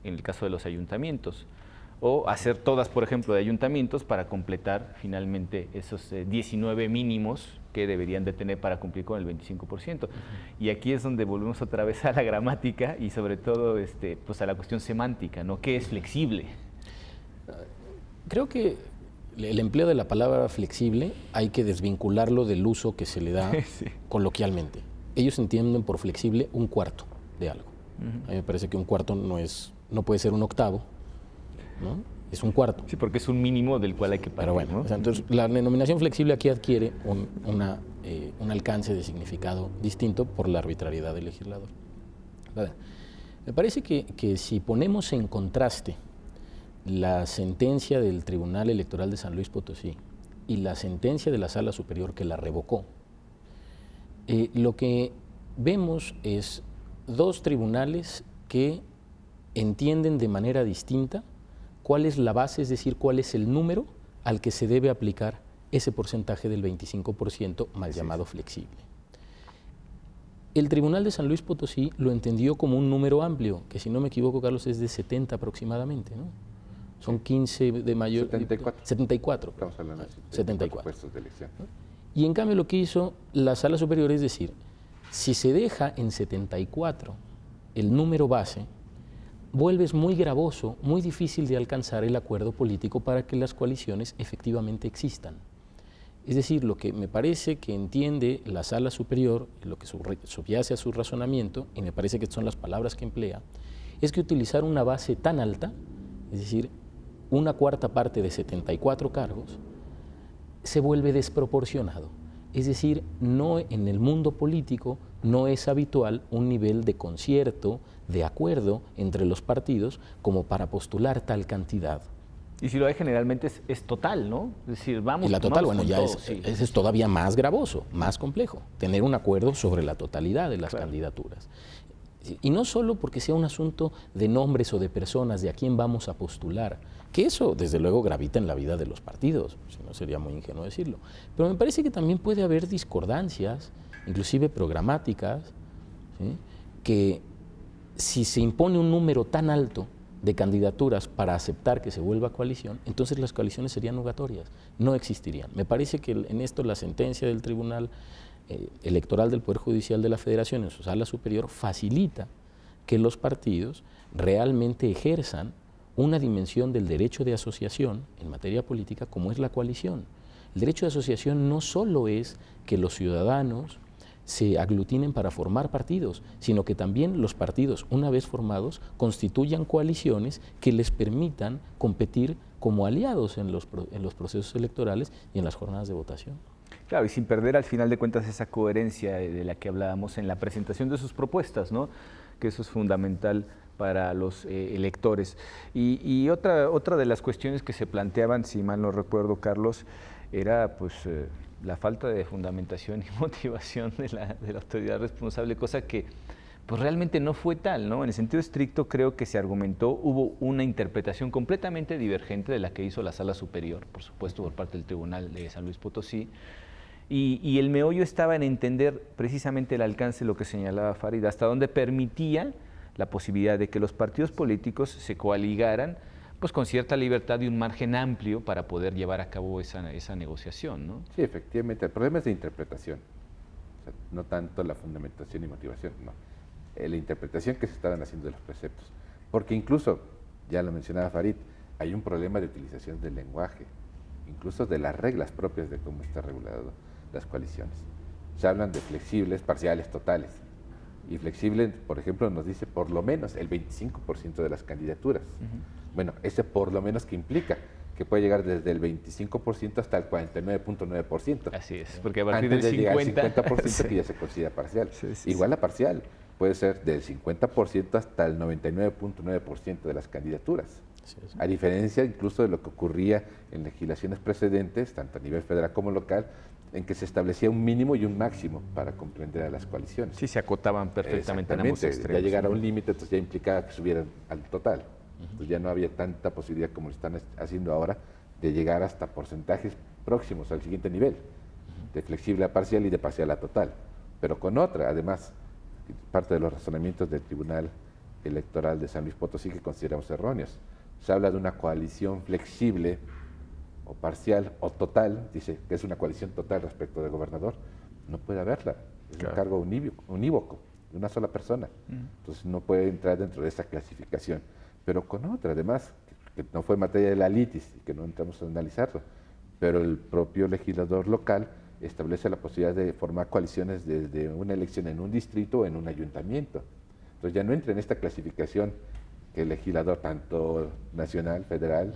en el caso de los ayuntamientos, o hacer todas, por ejemplo, de ayuntamientos para completar finalmente esos 19 mínimos que deberían de tener para cumplir con el 25%. Y aquí es donde volvemos otra vez a la gramática y sobre todo pues a la cuestión semántica, ¿no? ¿Qué es flexible? Creo que el empleo de la palabra flexible hay que desvincularlo del uso que se le da sí. coloquialmente. Ellos entienden por flexible un cuarto de algo. A mí me parece que un cuarto no puede ser un octavo, ¿no? Es un cuarto. Sí, porque es un mínimo del cual hay que parar. Pero bueno, ¿no? O sea, entonces la denominación flexible aquí adquiere un alcance de significado distinto por la arbitrariedad del legislador. Me parece que si ponemos en contraste la sentencia del Tribunal Electoral de San Luis Potosí y la sentencia de la Sala Superior que la revocó, lo que vemos es dos tribunales que entienden de manera distinta cuál es la base, es decir, cuál es el número al que se debe aplicar ese porcentaje del 25% mal llamado flexible. El Tribunal de San Luis Potosí lo entendió como un número amplio, que si no me equivoco, Carlos, es de 70 aproximadamente, ¿no? Son 15 de mayor... 74. Estamos hablando de 74 puestos de elección. Y en cambio lo que hizo la Sala Superior es decir, si se deja en 74 el número base, vuelves muy gravoso, muy difícil de alcanzar el acuerdo político para que las coaliciones efectivamente existan. Es decir, lo que me parece que entiende la Sala Superior, lo que subyace a su razonamiento, y me parece que son las palabras que emplea, es que utilizar una base tan alta, es decir, una cuarta parte de 74 cargos, se vuelve desproporcionado. Es decir, no en el mundo político no es habitual un nivel de concierto, de acuerdo entre los partidos como para postular tal cantidad. Y si lo hay generalmente es total, ¿no? Es decir, vamos... Y la total, bueno, ya todo, es todavía más gravoso, más complejo, tener un acuerdo sobre la totalidad de las candidaturas. Y no solo porque sea un asunto de nombres o de personas, de a quién vamos a postular, que eso desde luego gravita en la vida de los partidos, si no sería muy ingenuo decirlo, pero me parece que también puede haber discordancias, inclusive programáticas, ¿sí? Que si se impone un número tan alto de candidaturas para aceptar que se vuelva coalición, entonces las coaliciones serían nugatorias, no existirían. Me parece que en esto la sentencia del Tribunal Electoral del Poder Judicial de la Federación en su Sala Superior facilita que los partidos realmente ejerzan una dimensión del derecho de asociación en materia política como es la coalición. El derecho de asociación no solo es que los ciudadanos se aglutinen para formar partidos, sino que también los partidos, una vez formados, constituyan coaliciones que les permitan competir como aliados en los procesos electorales y en las jornadas de votación. Claro, y sin perder al final de cuentas esa coherencia de la que hablábamos en la presentación de sus propuestas, ¿no? Que eso es fundamental para los electores. Y otra de las cuestiones que se planteaban, si mal no recuerdo, Carlos, era pues la falta de fundamentación y motivación de la autoridad responsable, cosa que pues realmente no fue tal, ¿no? En el sentido estricto creo que se argumentó, hubo una interpretación completamente divergente de la que hizo la Sala Superior, por supuesto por parte del Tribunal de San Luis Potosí, y el meollo estaba en entender precisamente el alcance de lo que señalaba Farid, hasta dónde permitía la posibilidad de que los partidos políticos se coaligaran pues con cierta libertad y un margen amplio para poder llevar a cabo esa negociación, ¿no? Sí, efectivamente, el problema es de interpretación, o sea, no tanto la fundamentación y motivación, no. La interpretación que se estaban haciendo de los preceptos, porque incluso, ya lo mencionaba Farid, hay un problema de utilización del lenguaje, incluso de las reglas propias de cómo está regulado las coaliciones. Se hablan de flexibles, parciales, totales, y flexible, por ejemplo, nos dice por lo menos el 25% de las candidaturas. Bueno, ese por lo menos que implica que puede llegar desde el 25% hasta el 49.9%. Así es, porque a partir antes del de llegar al 50%, 50% sí. que ya se considera parcial. Sí. Igual la parcial puede ser del 50% hasta el 99.9% de las candidaturas. A diferencia incluso de lo que ocurría en legislaciones precedentes, tanto a nivel federal como local, en que se establecía un mínimo y un máximo para comprender a las coaliciones. Sí, se acotaban perfectamente en ambos extremos. Ya llegar a un límite, entonces ya implicaba que subieran al total. Entonces ya no había tanta posibilidad como lo están haciendo ahora de llegar hasta porcentajes próximos al siguiente nivel, de flexible a parcial y de parcial a total. Pero con otra, además, parte de los razonamientos del Tribunal Electoral de San Luis Potosí que consideramos erróneos. Se habla de una coalición flexible o parcial o total, dice que es una coalición total respecto del gobernador, no puede haberla. Es un cargo unívoco de una sola persona. Entonces no puede entrar dentro de esa clasificación. Pero con otra, además, que no fue materia de la litis y que no entramos a analizarlo, pero el propio legislador local establece la posibilidad de formar coaliciones desde una elección en un distrito o en un ayuntamiento. Entonces ya no entra en esta clasificación que el legislador, tanto nacional, federal,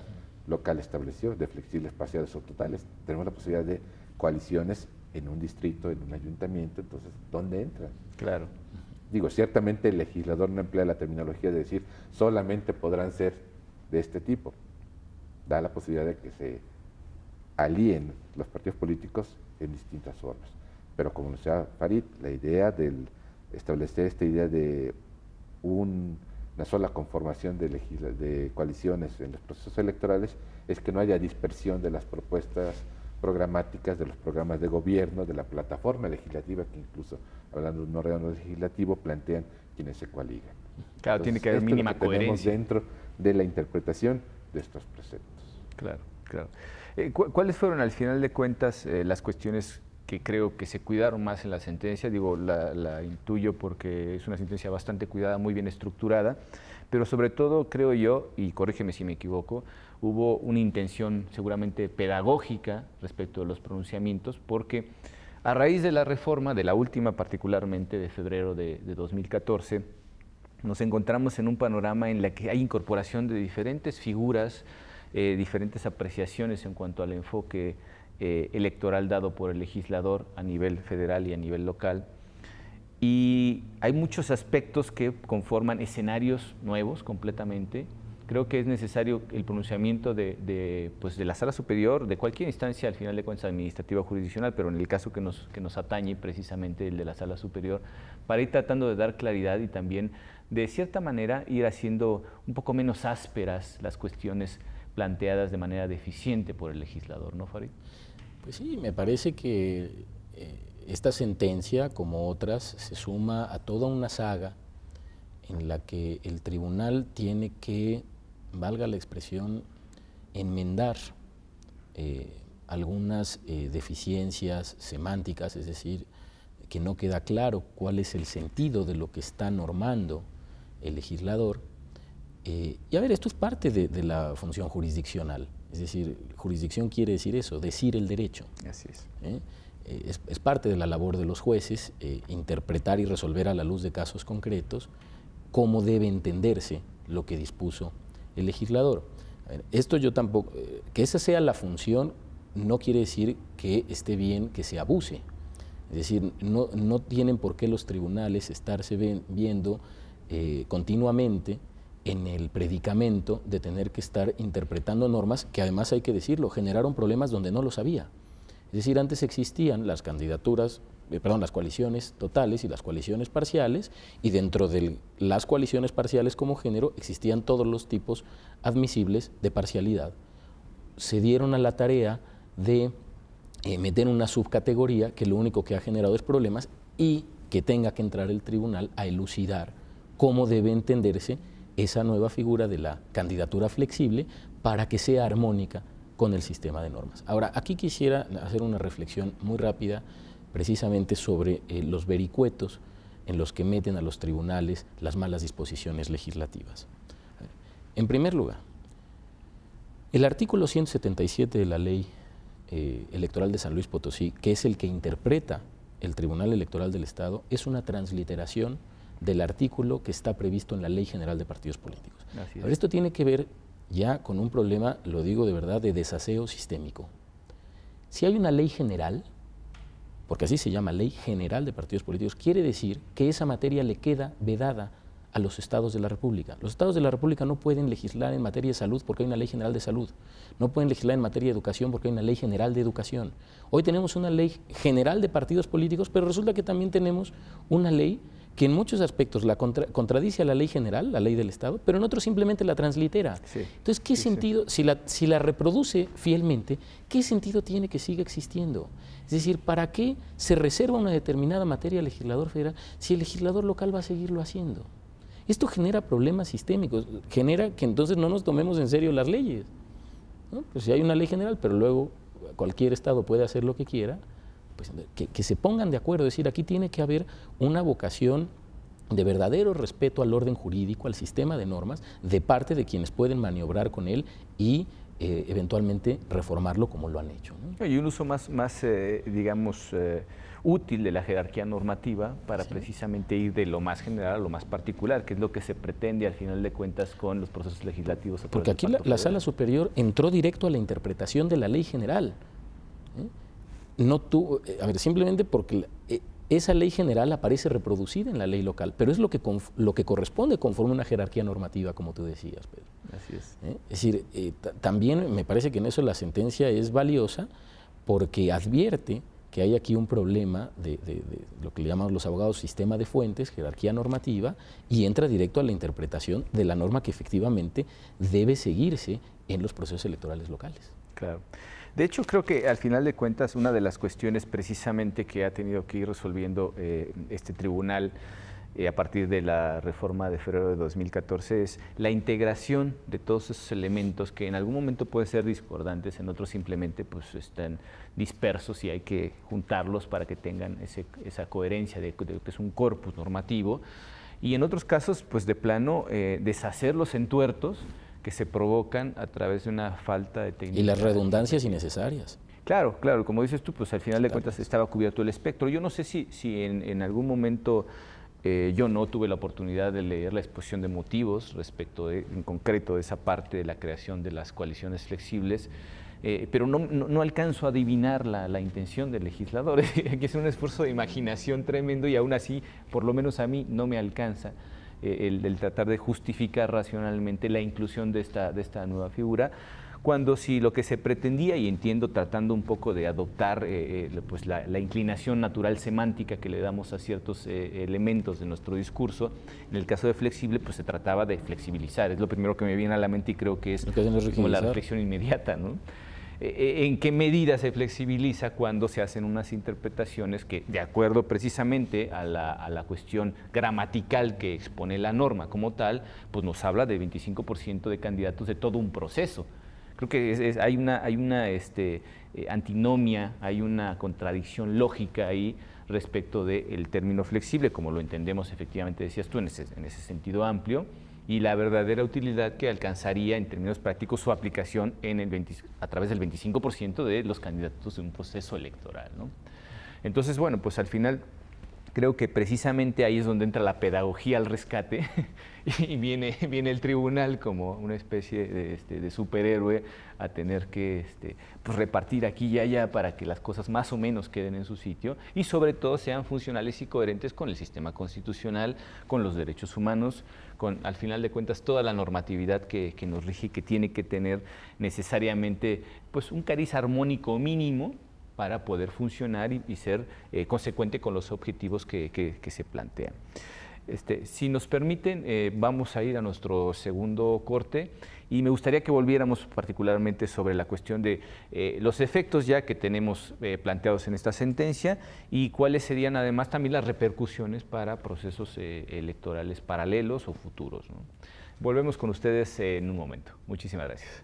local, estableció, de flexibles, parciales o totales. Tenemos la posibilidad de coaliciones en un distrito, en un ayuntamiento. Entonces, ¿dónde entra? Claro. Digo, ciertamente el legislador no emplea la terminología de decir solamente podrán ser de este tipo. Da la posibilidad de que se alíen los partidos políticos en distintas formas. Pero como lo decía Farid, la idea de establecer esta idea de una sola conformación de coaliciones en los procesos electorales es que no haya dispersión de las propuestas programáticas, de los programas de gobierno, de la plataforma legislativa, que incluso, hablando de un órgano legislativo, plantean quienes se coaligan. Claro, tiene que haber mínima coherencia dentro de la interpretación de estos preceptos. Claro, claro. ¿Cuáles fueron, al final de cuentas, las cuestiones que creo que se cuidaron más en la sentencia? Digo, la intuyo porque es una sentencia bastante cuidada, muy bien estructurada, pero sobre todo creo yo, y corrígeme si me equivoco, hubo una intención seguramente pedagógica respecto de los pronunciamientos, porque a raíz de la reforma, de la última particularmente, de febrero de 2014, nos encontramos en un panorama en el que hay incorporación de diferentes figuras, diferentes apreciaciones en cuanto al enfoque electoral dado por el legislador a nivel federal y a nivel local. Y hay muchos aspectos que conforman escenarios nuevos completamente. Creo que es necesario el pronunciamiento de la Sala Superior, de cualquier instancia, al final de cuentas administrativa o jurisdiccional, pero en el caso que nos atañe precisamente el de la Sala Superior, para ir tratando de dar claridad y también, de cierta manera, ir haciendo un poco menos ásperas las cuestiones planteadas de manera deficiente por el legislador, ¿no, Farid? Pues sí, me parece que esta sentencia, como otras, se suma a toda una saga en la que el tribunal tiene que, valga la expresión, enmendar algunas deficiencias semánticas, es decir, que no queda claro cuál es el sentido de lo que está normando el legislador. Y a ver, esto es parte de la función jurisdiccional, es decir, jurisdicción quiere decir eso, decir el derecho. Así es. Es parte de la labor de los jueces interpretar y resolver a la luz de casos concretos cómo debe entenderse lo que dispuso el legislador. A ver, esto yo tampoco, que esa sea la función no quiere decir que esté bien que se abuse. Es decir, no tienen por qué los tribunales estarse viendo continuamente en el predicamento de tener que estar interpretando normas que, además hay que decirlo, generaron problemas donde no los había. Es decir, antes existían las las coaliciones totales y las coaliciones parciales, y dentro de las coaliciones parciales como género existían todos los tipos admisibles de parcialidad. Se dieron a la tarea de meter una subcategoría que lo único que ha generado es problemas, y que tenga que entrar el tribunal a elucidar cómo debe entenderse esa nueva figura de la candidatura flexible para que sea armónica con el sistema de normas. Ahora, aquí quisiera hacer una reflexión muy rápida precisamente sobre los vericuetos en los que meten a los tribunales las malas disposiciones legislativas. En primer lugar, el artículo 177 de la Ley Electoral de San Luis Potosí, que es el que interpreta el Tribunal Electoral del Estado, es una transliteración del artículo que está previsto en la Ley General de Partidos Políticos. Ahora, esto tiene que ver ya con un problema, lo digo de verdad, de desaseo sistémico. Si hay una ley general, porque así se llama Ley General de Partidos Políticos, quiere decir que esa materia le queda vedada a los estados de la República. Los estados de la República no pueden legislar en materia de salud porque hay una Ley General de Salud. No pueden legislar en materia de educación porque hay una Ley General de Educación. Hoy tenemos una Ley General de Partidos Políticos, pero resulta que también tenemos una ley que en muchos aspectos la contradice a la ley general, la ley del Estado, pero en otros simplemente la translitera. Sí, entonces, ¿qué sentido, si la reproduce fielmente, qué sentido tiene que siga existiendo? Es decir, ¿para qué se reserva una determinada materia al legislador federal si el legislador local va a seguirlo haciendo? Esto genera problemas sistémicos, genera que entonces no nos tomemos en serio las leyes. ¿no? Pues si hay una ley general, pero luego cualquier estado puede hacer lo que quiera, pues que se pongan de acuerdo, es decir, aquí tiene que haber una vocación de verdadero respeto al orden jurídico, al sistema de normas, de parte de quienes pueden maniobrar con él y eventualmente reformarlo como lo han hecho, ¿no? Y un uso más digamos, útil de la jerarquía normativa para precisamente ir de lo más general a lo más particular, que es lo que se pretende al final de cuentas con los procesos legislativos. Porque aquí la Sala Superior entró directo a la interpretación de la ley general. No tuvo, simplemente porque esa ley general aparece reproducida en la ley local, pero es lo que corresponde conforme a una jerarquía normativa, como tú decías, Pedro. Así es. Es decir, también me parece que en eso la sentencia es valiosa porque advierte que hay aquí un problema de lo que le llamamos los abogados sistema de fuentes, jerarquía normativa, y entra directo a la interpretación de la norma que efectivamente debe seguirse en los procesos electorales locales. Claro. De hecho, creo que al final de cuentas una de las cuestiones precisamente que ha tenido que ir resolviendo este tribunal a partir de la reforma de febrero de 2014 es la integración de todos esos elementos que en algún momento pueden ser discordantes, en otros simplemente pues están dispersos y hay que juntarlos para que tengan esa coherencia de que es un corpus normativo, y en otros casos pues de plano deshacer los entuertos que se provocan a través de una falta de técnica. Y las redundancias innecesarias. Claro, claro, como dices tú, pues al final de cuentas estaba cubierto el espectro. Yo no sé si en algún momento yo no tuve la oportunidad de leer la exposición de motivos respecto en concreto de esa parte de la creación de las coaliciones flexibles, pero no alcanzo a adivinar la intención del legislador. Que es un esfuerzo de imaginación tremendo y aún así, por lo menos a mí, no me alcanza el tratar de justificar racionalmente la inclusión de esta nueva figura, cuando si lo que se pretendía, y entiendo tratando un poco de adoptar pues la inclinación natural semántica que le damos a ciertos elementos de nuestro discurso, en el caso de flexible pues se trataba de flexibilizar, es lo primero que me viene a la mente y creo que es como la reflexión inmediata, ¿no? ¿En qué medida se flexibiliza cuando se hacen unas interpretaciones que, de acuerdo precisamente a la cuestión gramatical que expone la norma como tal, pues nos habla de 25% de candidatos de todo un proceso? Creo que hay una antinomia, hay una contradicción lógica ahí respecto del término flexible, como lo entendemos efectivamente, decías tú, en ese sentido amplio, y la verdadera utilidad que alcanzaría en términos prácticos su aplicación a través del 25% de los candidatos de un proceso electoral, ¿no? Entonces, bueno, pues al final creo que precisamente ahí es donde entra la pedagogía al rescate y viene el tribunal como una especie de superhéroe a tener que pues repartir aquí y allá para que las cosas más o menos queden en su sitio y sobre todo sean funcionales y coherentes con el sistema constitucional, con los derechos humanos, con al final de cuentas toda la normatividad que nos rige y que tiene que tener necesariamente pues un cariz armónico mínimo para poder funcionar y ser consecuente con los objetivos que se plantean. Si nos permiten, vamos a ir a nuestro segundo corte y me gustaría que volviéramos particularmente sobre la cuestión de los efectos ya que tenemos planteados en esta sentencia y cuáles serían además también las repercusiones para procesos electorales paralelos o futuros, ¿no? Volvemos con ustedes en un momento. Muchísimas gracias.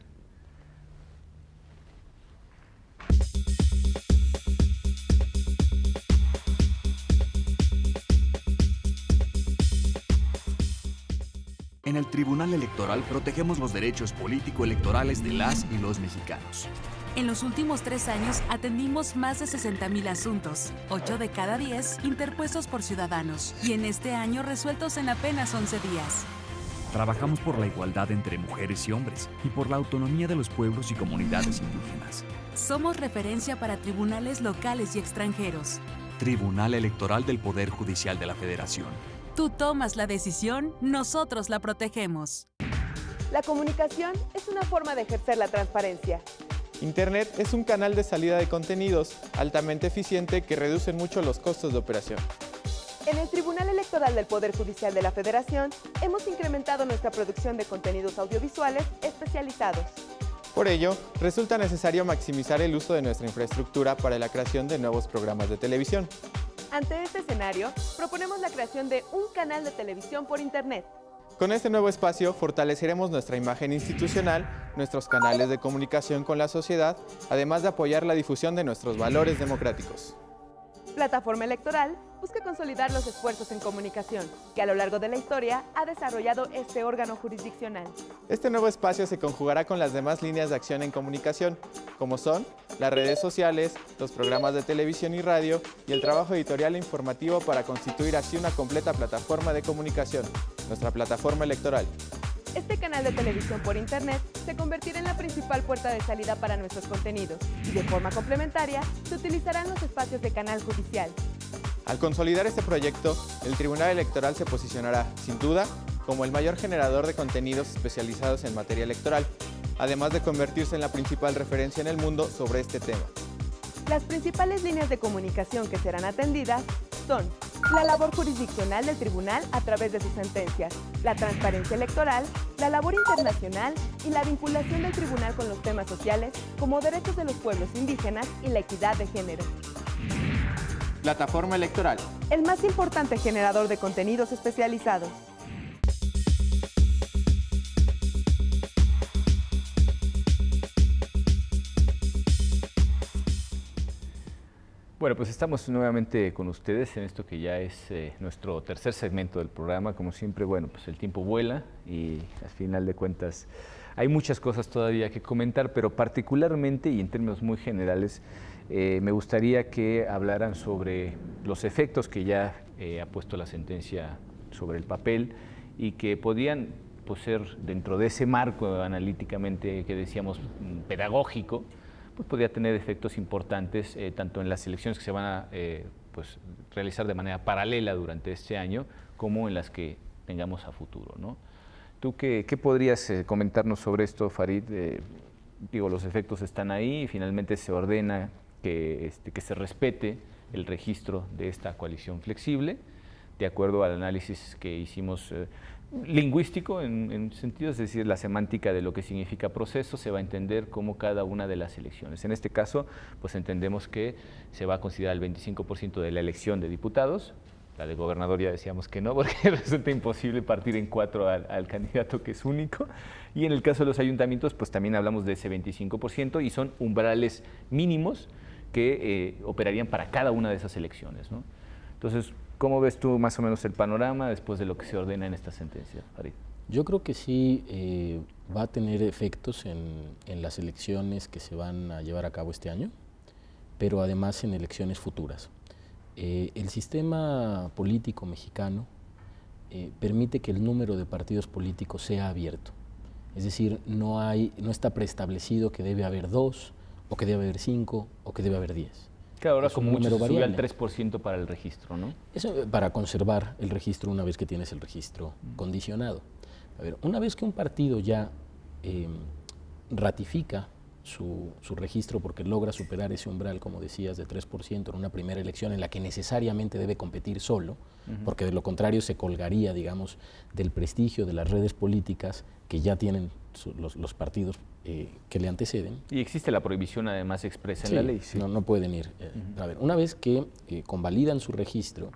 En el Tribunal Electoral protegemos los derechos político-electorales de las y los mexicanos. En los últimos 3 años atendimos más de 60,000 asuntos, 8 de cada 10 interpuestos por ciudadanos, y en este año resueltos en apenas 11 días. Trabajamos por la igualdad entre mujeres y hombres y por la autonomía de los pueblos y comunidades indígenas. Somos referencia para tribunales locales y extranjeros. Tribunal Electoral del Poder Judicial de la Federación. Tú tomas la decisión, nosotros la protegemos. La comunicación es una forma de ejercer la transparencia. Internet es un canal de salida de contenidos altamente eficiente que reduce mucho los costos de operación. En el Tribunal Electoral del Poder Judicial de la Federación hemos incrementado nuestra producción de contenidos audiovisuales especializados. Por ello, resulta necesario maximizar el uso de nuestra infraestructura para la creación de nuevos programas de televisión. Ante este escenario, proponemos la creación de un canal de televisión por Internet. Con este nuevo espacio fortaleceremos nuestra imagen institucional, nuestros canales de comunicación con la sociedad, además de apoyar la difusión de nuestros valores democráticos. Plataforma Electoral busca consolidar los esfuerzos en comunicación que a lo largo de la historia ha desarrollado este órgano jurisdiccional. Este nuevo espacio se conjugará con las demás líneas de acción en comunicación, como son las redes sociales, los programas de televisión y radio y el trabajo editorial e informativo para constituir así una completa plataforma de comunicación, nuestra plataforma electoral. Este canal de televisión por internet se convertirá en la principal puerta de salida para nuestros contenidos y de forma complementaria se utilizarán los espacios de canal judicial. Al consolidar este proyecto, el Tribunal Electoral se posicionará, sin duda, como el mayor generador de contenidos especializados en materia electoral, además de convertirse en la principal referencia en el mundo sobre este tema. Las principales líneas de comunicación que serán atendidas son la labor jurisdiccional del tribunal a través de sus sentencias, la transparencia electoral, la labor internacional y la vinculación del tribunal con los temas sociales como derechos de los pueblos indígenas y la equidad de género. Plataforma Electoral. El más importante generador de contenidos especializados. Bueno, pues estamos nuevamente con ustedes en esto que ya es nuestro tercer segmento del programa. Como siempre, bueno, pues el tiempo vuela y al final de cuentas hay muchas cosas todavía que comentar, pero particularmente y en términos muy generales, me gustaría que hablaran sobre los efectos que ya ha puesto la sentencia sobre el papel y que podían pues, ser dentro de ese marco analíticamente que decíamos pedagógico, pues podría tener efectos importantes tanto en las elecciones que se van a pues, realizar de manera paralela durante este año como en las que tengamos a futuro, ¿no? ¿Tú qué podrías comentarnos sobre esto, Farid? Digo, los efectos están ahí y finalmente se ordena que se respete el registro de esta coalición flexible, de acuerdo al análisis que hicimos lingüístico en sentido, es decir, la semántica de lo que significa proceso se va a entender como cada una de las elecciones. En este caso, pues entendemos que se va a considerar el 25% de la elección de diputados, la de gobernador ya decíamos que no, porque resulta imposible partir en 4 al candidato que es único, y en el caso de los ayuntamientos, pues también hablamos de ese 25% y son umbrales mínimos que operarían para cada una de esas elecciones, ¿no? Entonces, ¿cómo ves tú más o menos el panorama después de lo que se ordena en esta sentencia, Farid? Yo creo que sí va a tener efectos en las elecciones que se van a llevar a cabo este año, pero además en elecciones futuras. El sistema político mexicano permite que el número de partidos políticos sea abierto. Es decir, no está preestablecido que debe haber 2, o que debe haber 5, o que debe haber 10. Claro, ahora es como un mucho número se sube al variable. 3% para el registro, ¿no? Eso para conservar el registro una vez que tienes el registro condicionado. A ver, una vez que un partido ya ratifica su registro porque logra superar ese umbral, como decías, de 3% en una primera elección en la que necesariamente debe competir solo, porque de lo contrario se colgaría, digamos, del prestigio de las redes políticas que ya tienen los partidos que le anteceden. Y existe la prohibición además expresa Sí, en la ley. Sí. no pueden ir. A ver, una vez que convalidan su registro,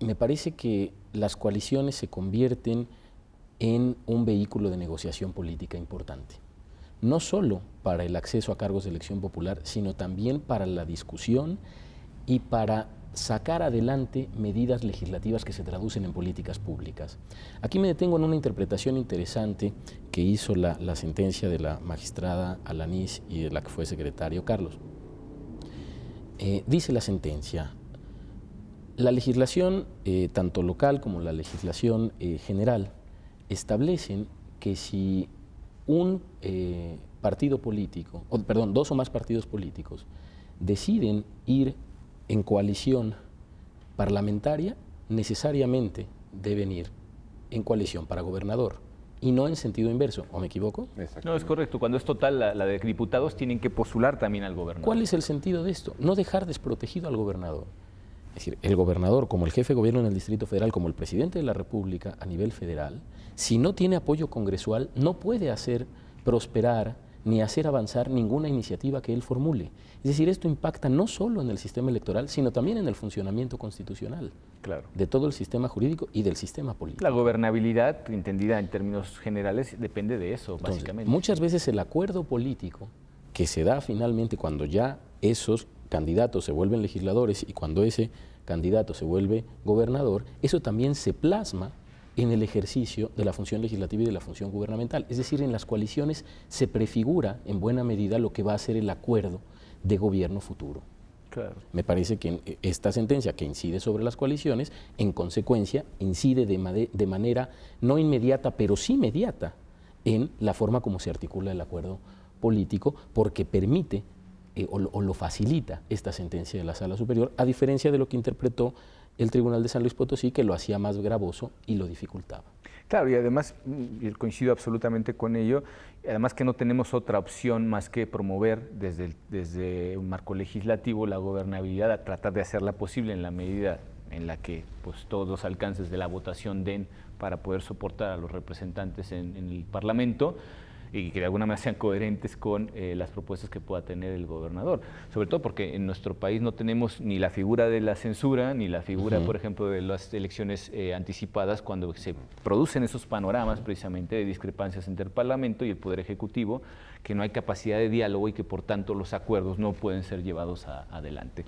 me parece que las coaliciones se convierten en un vehículo de negociación política importante. No solo para el acceso a cargos de elección popular, sino también para la discusión y para sacar adelante medidas legislativas que se traducen en políticas públicas. Aquí me detengo en una interpretación interesante que hizo la sentencia de la magistrada Alanís y de la que fue secretario Carlos. Dice la sentencia, la legislación tanto local como la legislación general establecen que si un partido político, dos o más partidos políticos deciden ir en coalición parlamentaria, necesariamente deben ir en coalición para gobernador y no en sentido inverso, ¿o me equivoco? No, es correcto. Cuando es total, la de diputados tienen que postular también al gobernador. ¿Cuál es el sentido de esto? No dejar desprotegido al gobernador. Es decir, el gobernador, como el jefe de gobierno en el Distrito Federal, como el presidente de la República a nivel federal, si no tiene apoyo congresual, no puede hacer prosperar ni hacer avanzar ninguna iniciativa que él formule. Es decir, esto impacta no solo en el sistema electoral, sino también en el funcionamiento constitucional de todo el sistema jurídico y del sistema político. La gobernabilidad, entendida en términos generales, depende de eso, Entonces, básicamente. muchas veces el acuerdo político que se da finalmente cuando ya esos candidatos se vuelven legisladores y cuando ese candidato se vuelve gobernador, eso también se plasma en el ejercicio de la función legislativa y de la función gubernamental. Es decir, en las coaliciones se prefigura en buena medida lo que va a ser el acuerdo de gobierno futuro. Claro. Me parece que esta sentencia que incide sobre las coaliciones, en consecuencia, incide de manera no inmediata, pero sí mediata, en la forma como se articula el acuerdo político, porque permite o lo facilita esta sentencia de la Sala Superior, a diferencia de lo que interpretó el Tribunal de San Luis Potosí, que lo hacía más gravoso y lo dificultaba. Claro, y además, coincido absolutamente con ello, además que no tenemos otra opción más que promover desde un marco legislativo la gobernabilidad, a tratar de hacerla posible en la medida en la que pues, todos los alcances de la votación den para poder soportar a los representantes en el Parlamento, y que de alguna manera sean coherentes con las propuestas que pueda tener el gobernador. Sobre todo porque en nuestro país no tenemos ni la figura de la censura, ni la figura, por ejemplo, de las elecciones anticipadas, cuando se producen esos panoramas precisamente de discrepancias entre el Parlamento y el Poder Ejecutivo, que no hay capacidad de diálogo y que por tanto los acuerdos no pueden ser llevados adelante.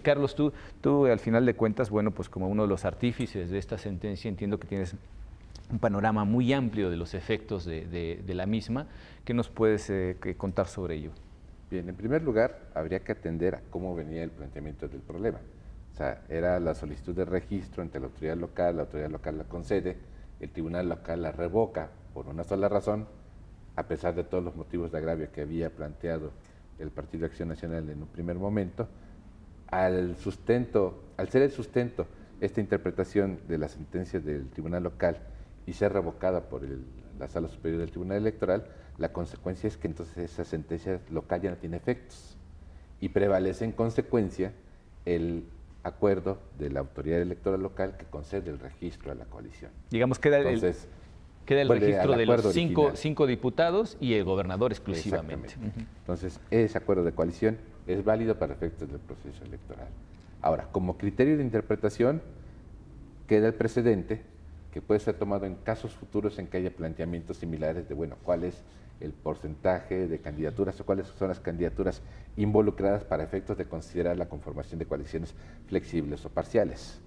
Carlos, tú al final de cuentas, bueno, pues como uno de los artífices de esta sentencia, entiendo que tienes un panorama muy amplio de los efectos de la misma. ¿Qué nos puedes contar sobre ello? Bien, en primer lugar, habría que atender a cómo venía el planteamiento del problema. O sea, era la solicitud de registro ante la autoridad local la concede, el tribunal local la revoca por una sola razón, a pesar de todos los motivos de agravio que había planteado el Partido de Acción Nacional en un primer momento. Al ser el sustento esta interpretación de la sentencia del tribunal local y ser revocada por la Sala Superior del Tribunal Electoral, la consecuencia es que entonces esa sentencia local ya no tiene efectos y prevalece en consecuencia el acuerdo de la autoridad electoral local que concede el registro a la coalición. Digamos, queda el registro de los cinco diputados y el gobernador exclusivamente. Entonces, ese acuerdo de coalición es válido para efectos del proceso electoral. Ahora, como criterio de interpretación, queda el precedente que puede ser tomado en casos futuros en que haya planteamientos similares de, bueno, cuál es el porcentaje de candidaturas o cuáles son las candidaturas involucradas para efectos de considerar la conformación de coaliciones flexibles o parciales.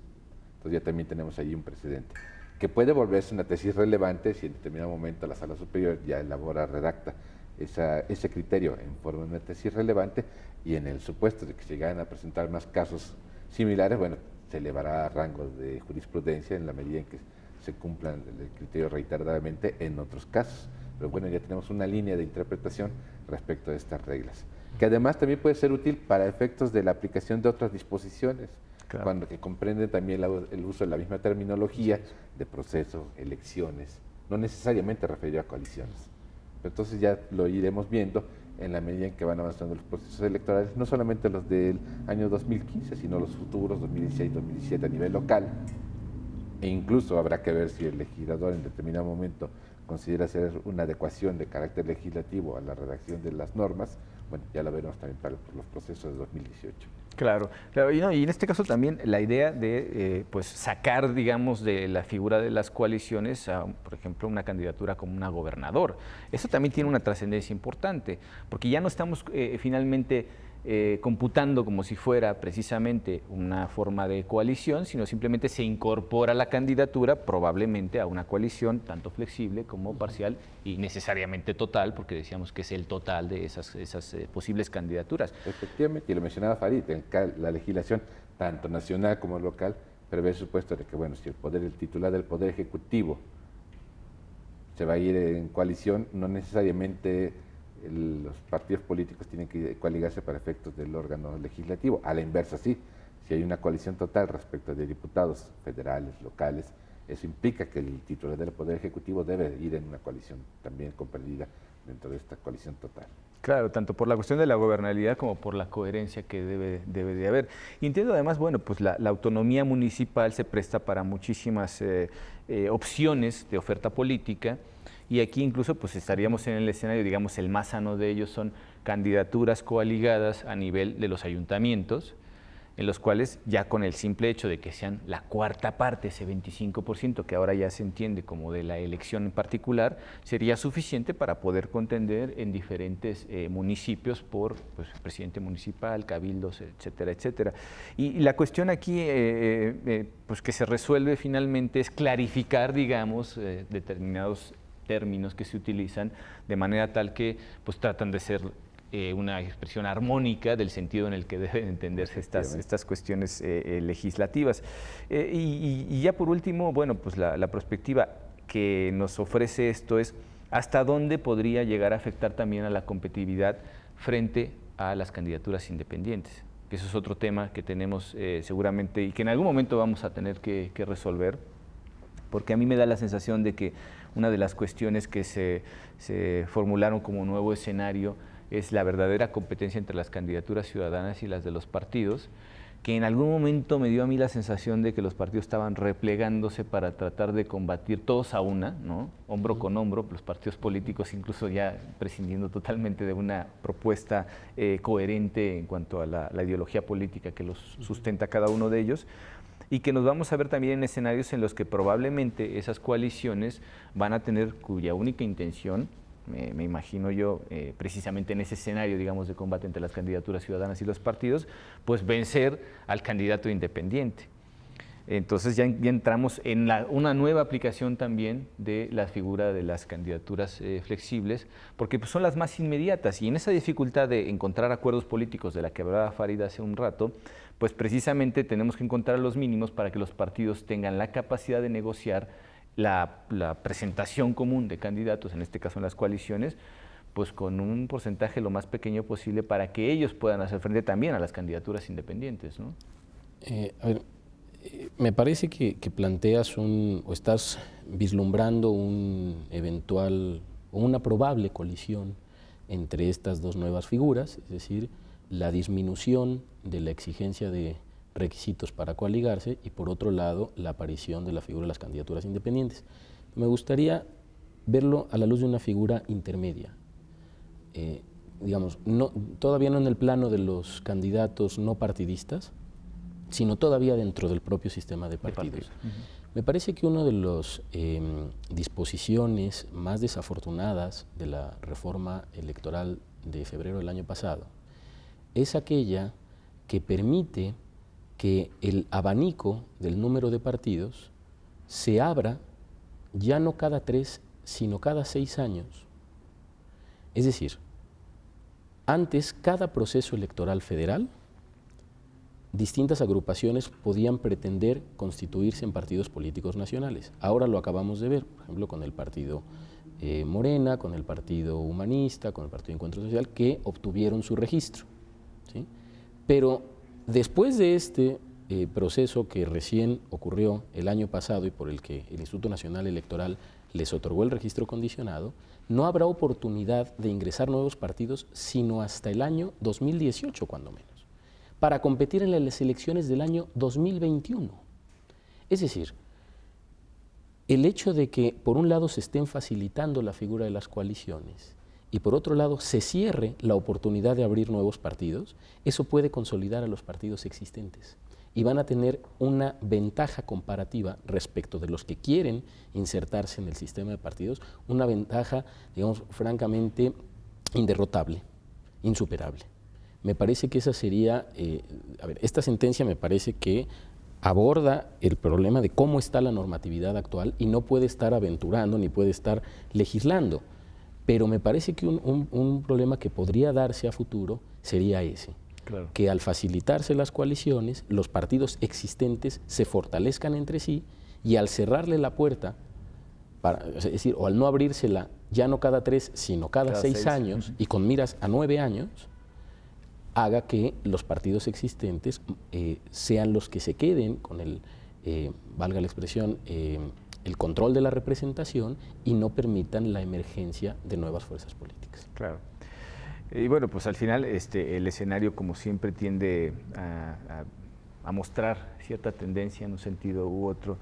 Entonces ya también tenemos allí un precedente, que puede volverse una tesis relevante si en determinado momento la Sala Superior ya redacta ese criterio en forma de una tesis relevante, y en el supuesto de que se lleguen a presentar más casos similares, bueno, se elevará a rangos de jurisprudencia en la medida en que se cumplan el criterio reiteradamente en otros casos. Pero bueno, ya tenemos una línea de interpretación respecto a estas reglas, que además también puede ser útil para efectos de la aplicación de otras disposiciones, cuando que comprenden también el uso de la misma terminología de proceso, elecciones, no necesariamente referido a coaliciones. Pero entonces ya lo iremos viendo en la medida en que van avanzando los procesos electorales, no solamente los del año 2015, sino los futuros, 2016, 2017 a nivel local. E incluso habrá que ver si el legislador en determinado momento considera hacer una adecuación de carácter legislativo a la redacción de las normas. Bueno, ya lo veremos también para los procesos de 2018. Claro, y en este caso también la idea de pues sacar, digamos, de la figura de las coaliciones a, por ejemplo, una candidatura como una gobernador. Eso también tiene una trascendencia importante, porque ya no estamos finalmente computando como si fuera precisamente una forma de coalición, sino simplemente se incorpora la candidatura probablemente a una coalición tanto flexible como parcial y necesariamente total, porque decíamos que es el total de esas posibles candidaturas. Efectivamente, y lo mencionaba Farid, la legislación tanto nacional como local prevé el supuesto de que, bueno, si el titular del Poder Ejecutivo se va a ir en coalición, no necesariamente los partidos políticos tienen que coaligarse para efectos del órgano legislativo. A la inversa, sí. Si hay una coalición total respecto de diputados federales, locales, eso implica que el titular del Poder Ejecutivo debe ir en una coalición también comprendida dentro de esta coalición total. Claro, tanto por la cuestión de la gobernabilidad como por la coherencia que debe de haber. Y entiendo además, bueno, pues la autonomía municipal se presta para muchísimas opciones de oferta política, y aquí incluso pues estaríamos en el escenario, digamos, el más sano de ellos son candidaturas coaligadas a nivel de los ayuntamientos, en los cuales ya con el simple hecho de que sean la cuarta parte, ese 25%, que ahora ya se entiende como de la elección en particular, sería suficiente para poder contender en diferentes municipios por pues, presidente municipal, cabildos, etcétera, etcétera. Y la cuestión aquí pues que se resuelve finalmente es clarificar, digamos, determinados términos que se utilizan de manera tal que pues tratan de ser una expresión armónica del sentido en el que deben entenderse estas cuestiones legislativas. Y ya por último, bueno, pues la perspectiva que nos ofrece esto es hasta dónde podría llegar a afectar también a la competitividad frente a las candidaturas independientes, que eso es otro tema que tenemos seguramente y que en algún momento vamos a tener que resolver, porque a mí me da la sensación de que una de las cuestiones que se formularon como nuevo escenario es la verdadera competencia entre las candidaturas ciudadanas y las de los partidos, que en algún momento me dio a mí la sensación de que los partidos estaban replegándose para tratar de combatir todos a una, ¿no? Hombro con hombro, los partidos políticos incluso ya prescindiendo totalmente de una propuesta coherente en cuanto a la ideología política que los sustenta cada uno de ellos, y que nos vamos a ver también en escenarios en los que probablemente esas coaliciones van a tener cuya única intención, me imagino yo, precisamente en ese escenario, digamos, de combate entre las candidaturas ciudadanas y los partidos, pues vencer al candidato independiente. Entonces ya entramos en una nueva aplicación también de la figura de las candidaturas flexibles, porque pues, son las más inmediatas, y en esa dificultad de encontrar acuerdos políticos de la que hablaba Farida hace un rato, pues precisamente tenemos que encontrar los mínimos para que los partidos tengan la capacidad de negociar la presentación común de candidatos, en este caso en las coaliciones, pues con un porcentaje lo más pequeño posible para que ellos puedan hacer frente también a las candidaturas independientes, ¿no? A ver, me parece que planteas o estás vislumbrando un eventual o una probable colisión entre estas dos nuevas figuras, es decir, la disminución de la exigencia de requisitos para coaligarse y por otro lado la aparición de la figura de las candidaturas independientes. Me gustaría verlo a la luz de una figura intermedia, digamos, todavía no en el plano de los candidatos no partidistas, sino todavía dentro del propio sistema de partidos. Me parece que una de las disposiciones más desafortunadas de la reforma electoral de febrero del año pasado es aquella que permite que el abanico del número de partidos se abra ya no cada 3, sino cada 6 años. Es decir, antes cada proceso electoral federal, distintas agrupaciones podían pretender constituirse en partidos políticos nacionales. Ahora lo acabamos de ver, por ejemplo, con el partido Morena, con el Partido Humanista, con el Partido Encuentro Social, que obtuvieron su registro, ¿sí? Pero después de este proceso que recién ocurrió el año pasado y por el que el Instituto Nacional Electoral les otorgó el registro condicionado, no habrá oportunidad de ingresar nuevos partidos sino hasta el año 2018, cuando menos, para competir en las elecciones del año 2021. Es decir, el hecho de que por un lado se estén facilitando la figura de las coaliciones y por otro lado se cierre la oportunidad de abrir nuevos partidos, eso puede consolidar a los partidos existentes y van a tener una ventaja comparativa respecto de los que quieren insertarse en el sistema de partidos, una ventaja, digamos, francamente inderrotable, insuperable. Me parece que esa sería, esta sentencia me parece que aborda el problema de cómo está la normatividad actual y no puede estar aventurando ni puede estar legislando. Pero me parece que un problema que podría darse a futuro sería ese, claro, que al facilitarse las coaliciones, los partidos existentes se fortalezcan entre sí y al cerrarle la puerta, es decir, o al no abrírsela ya no cada 3, sino cada 6 años y con miras a 9 años, haga que los partidos existentes sean los que se queden con el, valga la expresión, el control de la representación y no permitan la emergencia de nuevas fuerzas políticas. Claro. Y bueno, pues al final el escenario, como siempre, tiende a mostrar cierta tendencia en un sentido u otro.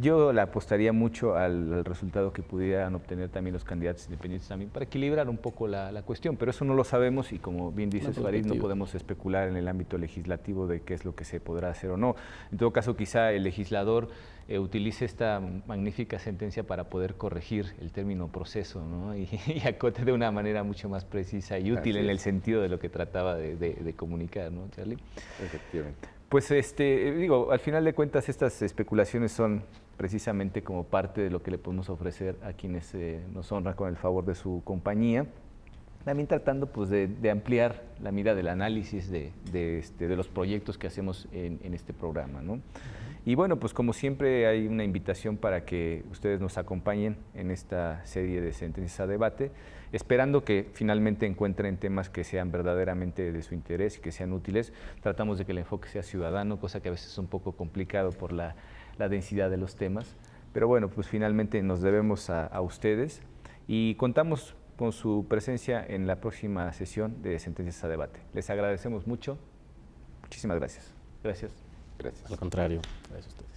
Yo le apostaría mucho al resultado que pudieran obtener también los candidatos independientes también para equilibrar un poco la cuestión, pero eso no lo sabemos y como bien dice Farid, no podemos especular en el ámbito legislativo de qué es lo que se podrá hacer o no. En todo caso, quizá el legislador utilice esta magnífica sentencia para poder corregir el término proceso, ¿no? y acote de una manera mucho más precisa y útil en el sentido de lo que trataba de comunicar, ¿no, Charlie? Efectivamente. Pues digo, al final de cuentas estas especulaciones son precisamente como parte de lo que le podemos ofrecer a quienes nos honran con el favor de su compañía, también tratando pues de ampliar la mira del análisis de los proyectos que hacemos en este programa, ¿no? Y bueno, pues como siempre hay una invitación para que ustedes nos acompañen en esta serie de sentencias a debate, esperando que finalmente encuentren temas que sean verdaderamente de su interés y que sean útiles. Tratamos de que el enfoque sea ciudadano, cosa que a veces es un poco complicado por la densidad de los temas, pero bueno, pues finalmente nos debemos a ustedes y contamos con su presencia en la próxima sesión de Sentencias a Debate. Les agradecemos mucho. Muchísimas gracias. Gracias. Gracias. Al contrario, gracias a ustedes.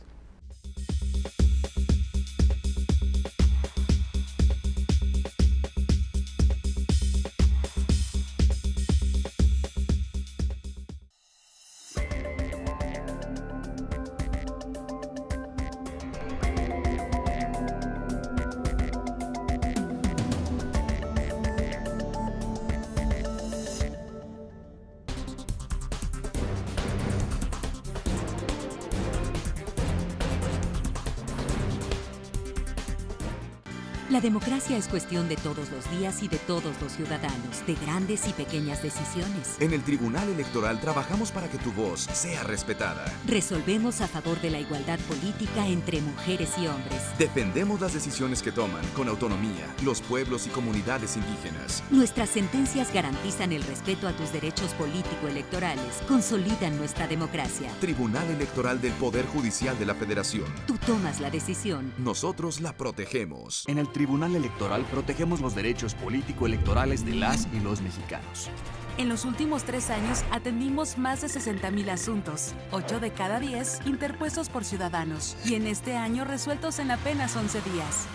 La democracia es cuestión de todos los días y de todos los ciudadanos, de grandes y pequeñas decisiones. En el Tribunal Electoral trabajamos para que tu voz sea respetada. Resolvemos a favor de la igualdad política entre mujeres y hombres. Defendemos las decisiones que toman con autonomía los pueblos y comunidades indígenas. Nuestras sentencias garantizan el respeto a tus derechos político-electorales, consolidan nuestra democracia. Tribunal Electoral del Poder Judicial de la Federación. Tú tomas la decisión. Nosotros la protegemos. En el Tribunal Electoral protegemos los derechos político-electorales de las y los mexicanos. En los últimos 3 años atendimos más de 60,000 asuntos, 8 de cada 10 interpuestos por ciudadanos, y en este año resueltos en apenas 11 días.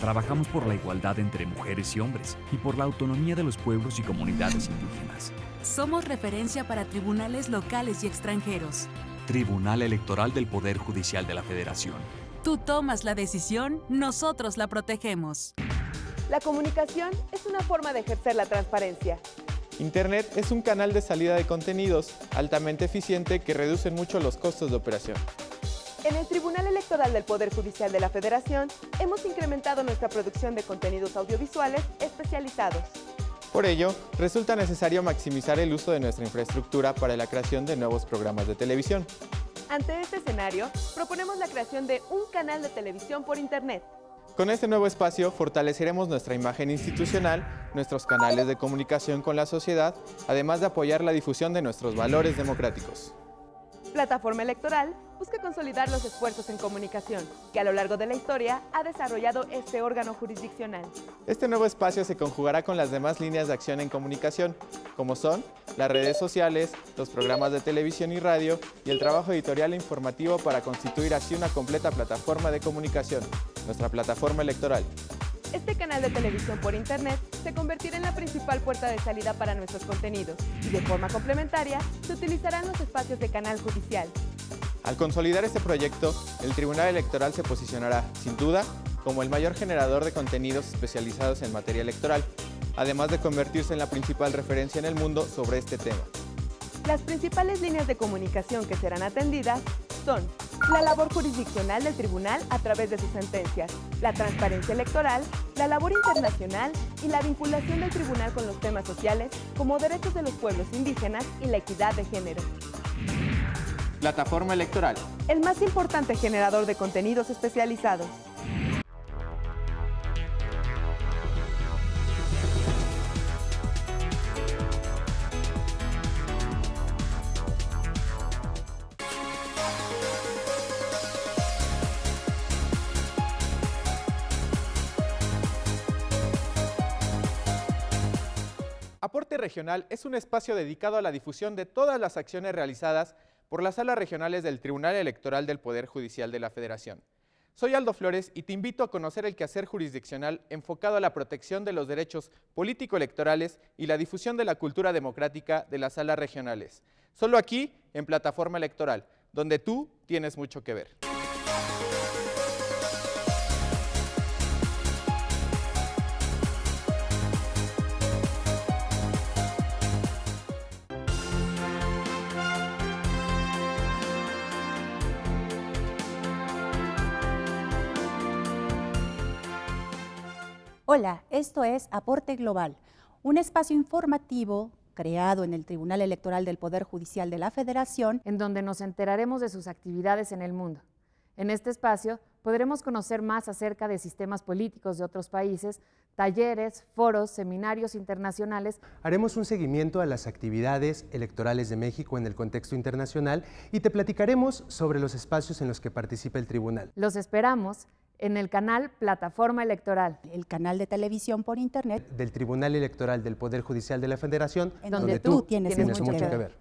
Trabajamos por la igualdad entre mujeres y hombres y por la autonomía de los pueblos y comunidades indígenas. Somos referencia para tribunales locales y extranjeros. Tribunal Electoral del Poder Judicial de la Federación. Tú tomas la decisión, nosotros la protegemos. La comunicación es una forma de ejercer la transparencia. Internet es un canal de salida de contenidos altamente eficiente que reduce mucho los costos de operación. En el Tribunal Electoral del Poder Judicial de la Federación hemos incrementado nuestra producción de contenidos audiovisuales especializados. Por ello, resulta necesario maximizar el uso de nuestra infraestructura para la creación de nuevos programas de televisión. Ante este escenario, proponemos la creación de un canal de televisión por Internet. Con este nuevo espacio fortaleceremos nuestra imagen institucional, nuestros canales de comunicación con la sociedad, además de apoyar la difusión de nuestros valores democráticos. Plataforma Electoral busca consolidar los esfuerzos en comunicación que a lo largo de la historia ha desarrollado este órgano jurisdiccional. Este nuevo espacio se conjugará con las demás líneas de acción en comunicación, como son las redes sociales, los programas de televisión y radio y el trabajo editorial e informativo para constituir así una completa plataforma de comunicación, nuestra plataforma electoral. Este canal de televisión por Internet se convertirá en la principal puerta de salida para nuestros contenidos y de forma complementaria se utilizarán los espacios de canal judicial. Al consolidar este proyecto, el Tribunal Electoral se posicionará, sin duda, como el mayor generador de contenidos especializados en materia electoral, además de convertirse en la principal referencia en el mundo sobre este tema. Las principales líneas de comunicación que serán atendidas son la labor jurisdiccional del tribunal a través de sus sentencias, la transparencia electoral, la labor internacional y la vinculación del tribunal con los temas sociales como derechos de los pueblos indígenas y la equidad de género. Plataforma Electoral. El más importante generador de contenidos especializados. Aporte Regional es un espacio dedicado a la difusión de todas las acciones realizadas por las salas regionales del Tribunal Electoral del Poder Judicial de la Federación. Soy Aldo Flores y te invito a conocer el quehacer jurisdiccional enfocado a la protección de los derechos político-electorales y la difusión de la cultura democrática de las salas regionales. Solo aquí, en Plataforma Electoral, donde tú tienes mucho que ver. Hola, esto es Aporte Global, un espacio informativo creado en el Tribunal Electoral del Poder Judicial de la Federación, en donde nos enteraremos de sus actividades en el mundo. En este espacio podremos conocer más acerca de sistemas políticos de otros países, talleres, foros, seminarios internacionales. Haremos un seguimiento a las actividades electorales de México en el contexto internacional y te platicaremos sobre los espacios en los que participa el tribunal. Los esperamos en el canal Plataforma Electoral, el canal de televisión por internet del Tribunal Electoral del Poder Judicial de la Federación, en donde tú tienes mucho que ver.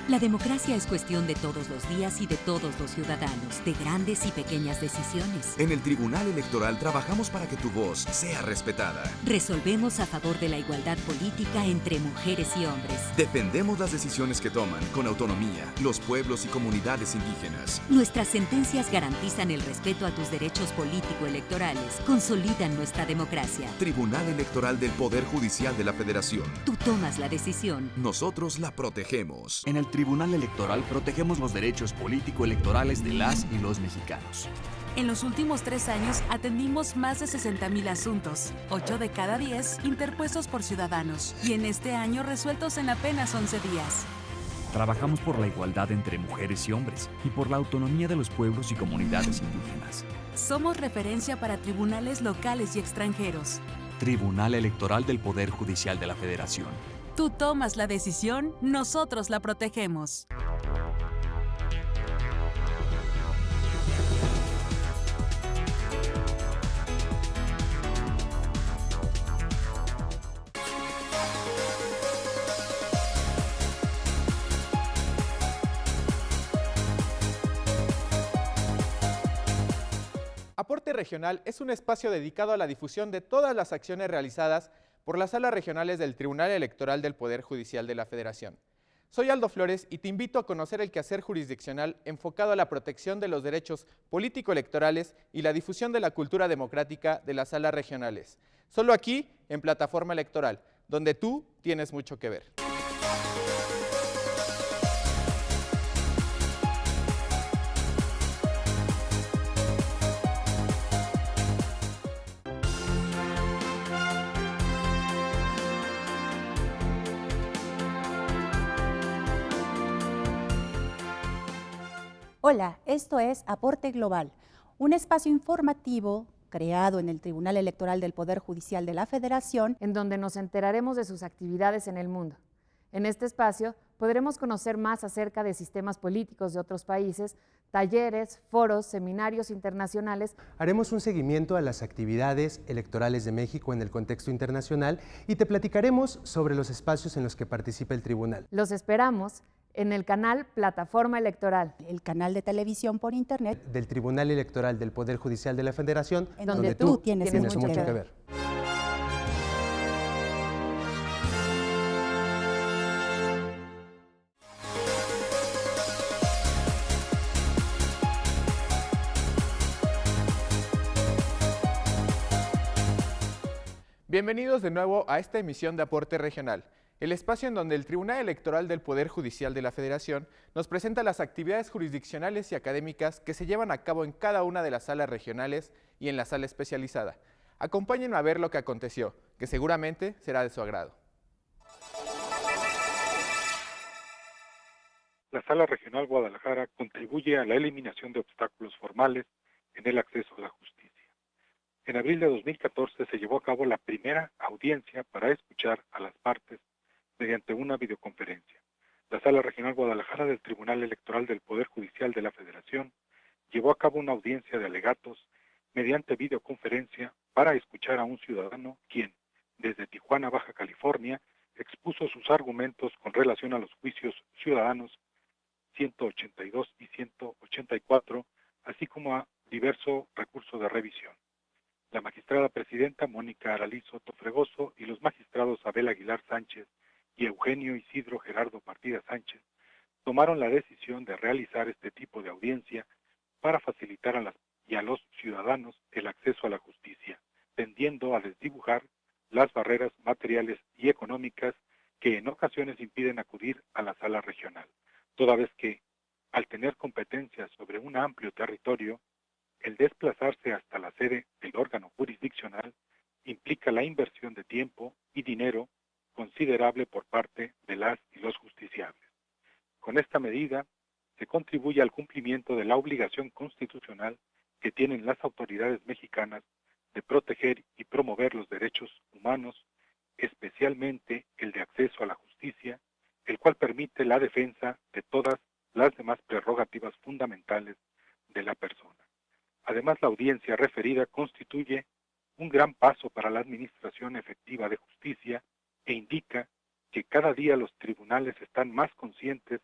La democracia es cuestión de todos los días y de todos los ciudadanos, de grandes y pequeñas decisiones. En el Tribunal Electoral trabajamos para que tu voz sea respetada. Resolvemos a favor de la igualdad política entre mujeres y hombres. Defendemos las decisiones que toman con autonomía los pueblos y comunidades indígenas. Nuestras sentencias garantizan el respeto a tus derechos político-electorales, consolidan nuestra democracia. Tribunal Electoral del Poder Judicial de la Federación. Tú tomas la decisión. Nosotros la protegemos. En el Tribunal Electoral protegemos los derechos político-electorales de las y los mexicanos. En los últimos 3 años atendimos más de 60,000 asuntos, 8 de cada 10 interpuestos por ciudadanos, y en este año resueltos en apenas 11 días. Trabajamos por la igualdad entre mujeres y hombres y por la autonomía de los pueblos y comunidades indígenas. Somos referencia para tribunales locales y extranjeros. Tribunal Electoral del Poder Judicial de la Federación. Tú tomas la decisión, nosotros la protegemos. Aporte Regional es un espacio dedicado a la difusión de todas las acciones realizadas por las salas regionales del Tribunal Electoral del Poder Judicial de la Federación. Soy Aldo Flores y te invito a conocer el quehacer jurisdiccional enfocado a la protección de los derechos político-electorales y la difusión de la cultura democrática de las salas regionales. Solo aquí, en Plataforma Electoral, donde tú tienes mucho que ver. Hola, esto es Aporte Global, un espacio informativo creado en el Tribunal Electoral del Poder Judicial de la Federación, en donde nos enteraremos de sus actividades en el mundo. En este espacio podremos conocer más acerca de sistemas políticos de otros países, talleres, foros, seminarios internacionales. Haremos un seguimiento a las actividades electorales de México en el contexto internacional y te platicaremos sobre los espacios en los que participa el tribunal. Los esperamos en el canal Plataforma Electoral, el canal de televisión por internet del Tribunal Electoral del Poder Judicial de la Federación, en donde tú tienes mucho que ver. Bienvenidos de nuevo a esta emisión de Aporte Regional, el espacio en donde el Tribunal Electoral del Poder Judicial de la Federación nos presenta las actividades jurisdiccionales y académicas que se llevan a cabo en cada una de las salas regionales y en la sala especializada. Acompáñenme a ver lo que aconteció, que seguramente será de su agrado. La Sala Regional Guadalajara contribuye a la eliminación de obstáculos formales en el acceso a la justicia. En abril de 2014 se llevó a cabo la primera audiencia para escuchar a las partes mediante una videoconferencia. La Sala Regional Guadalajara del Tribunal Electoral del Poder Judicial de la Federación llevó a cabo una audiencia de alegatos mediante videoconferencia para escuchar a un ciudadano quien, desde Tijuana, Baja California, expuso sus argumentos con relación a los juicios ciudadanos 182 y 184, así como a diverso recurso de revisión. La magistrada presidenta Mónica Aralí Soto Fregoso y los magistrados Abel Aguilar Sánchez y Eugenio Isidro Gerardo Partida Sánchez tomaron la decisión de realizar este tipo de audiencia para facilitar a los ciudadanos el acceso a la justicia, tendiendo a desdibujar las barreras materiales y económicas que en ocasiones impiden acudir a la sala regional, toda vez que, al tener competencias sobre un amplio territorio, el desplazarse hasta la sede del órgano jurisdiccional implica la inversión de tiempo y dinero considerable por parte de las y los justiciables. Con esta medida, se contribuye al cumplimiento de la obligación constitucional que tienen las autoridades mexicanas de proteger y promover los derechos humanos, especialmente el de acceso a la justicia, el cual permite la defensa de todas las demás prerrogativas fundamentales de la persona. Además, la audiencia referida constituye un gran paso para la administración efectiva de justicia e indica que cada día los tribunales están más conscientes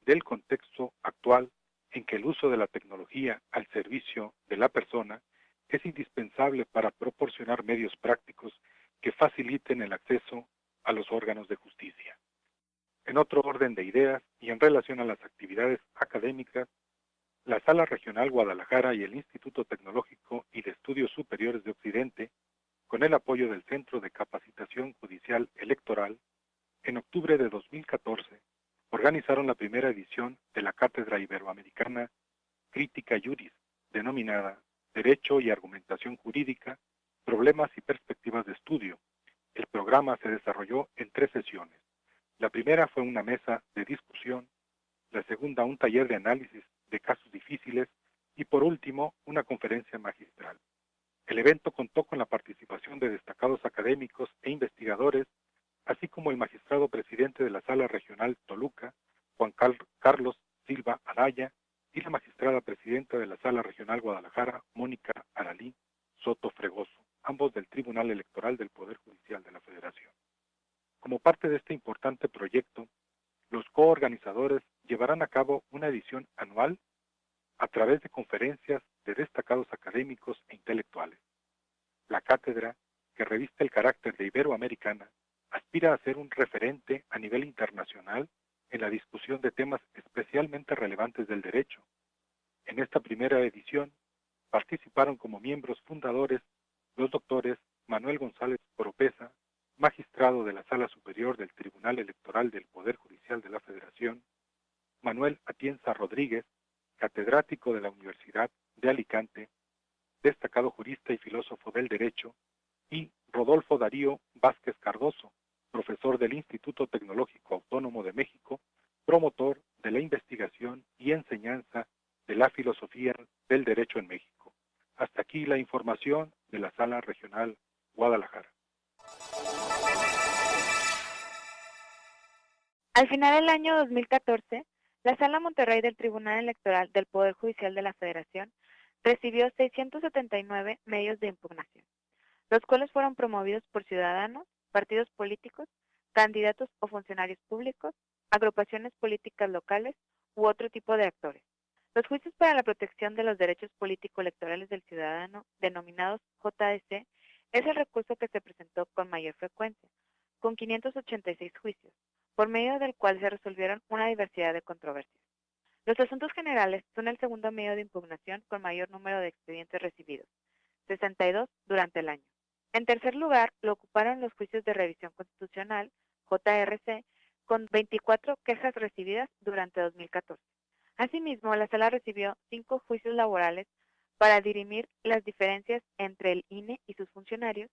del contexto actual en que el uso de la tecnología al servicio de la persona es indispensable para proporcionar medios prácticos que faciliten el acceso a los órganos de justicia. En otro orden de ideas y en relación a las actividades académicas, la Sala Regional Guadalajara y el Instituto Tecnológico y de Estudios Superiores de Occidente, con el apoyo del Centro de Capacitación Judicial Electoral, en octubre de 2014, organizaron la primera edición de la Cátedra Iberoamericana Crítica Juris, denominada Derecho y Argumentación Jurídica, Problemas y Perspectivas de Estudio. El programa se desarrolló en 3 sesiones. La primera fue una mesa de discusión, la segunda un taller de análisis de casos difíciles y por último una conferencia magistral. El evento contó con la participación de destacados académicos e investigadores, así como el magistrado presidente de la Sala Regional Toluca, Juan Carlos Silva Araya, y la magistrada presidenta de la Sala Regional Guadalajara, Mónica Aralí Soto Fregoso, ambos del Tribunal Electoral del Poder Judicial de la Federación. Como parte de este importante proyecto, los coorganizadores llevarán a cabo una edición anual a través de conferencias de destacados académicos e intelectuales. La cátedra, que reviste el carácter de iberoamericana, aspira a ser un referente a nivel internacional en la discusión de temas especialmente relevantes del derecho. En esta primera edición participaron como miembros fundadores los doctores Manuel González Oropesa, magistrado de la Sala Superior del Tribunal Electoral del Poder Judicial de la Federación, Manuel Atienza Rodríguez, catedrático de la Universidad de Alicante, destacado jurista y filósofo del derecho, y Rodolfo Darío Vázquez Cardoso, profesor del Instituto Tecnológico Autónomo de México, promotor de la investigación y enseñanza de la filosofía del derecho en México. Hasta aquí la información de la Sala Regional Guadalajara. Al final del año 2014, la Sala Monterrey del Tribunal Electoral del Poder Judicial de la Federación recibió 679 medios de impugnación, los cuales fueron promovidos por ciudadanos, partidos políticos, candidatos o funcionarios públicos, agrupaciones políticas locales u otro tipo de actores. Los juicios para la protección de los derechos político-electorales del ciudadano, denominados JDC, es el recurso que se presentó con mayor frecuencia, con 586 juicios, por medio del cual se resolvieron una diversidad de controversias. Los asuntos generales son el segundo medio de impugnación con mayor número de expedientes recibidos, 62 durante el año. En tercer lugar, lo ocuparon los juicios de revisión constitucional, JRC, con 24 quejas recibidas durante 2014. Asimismo, la Sala recibió 5 juicios laborales para dirimir las diferencias entre el INE y sus funcionarios,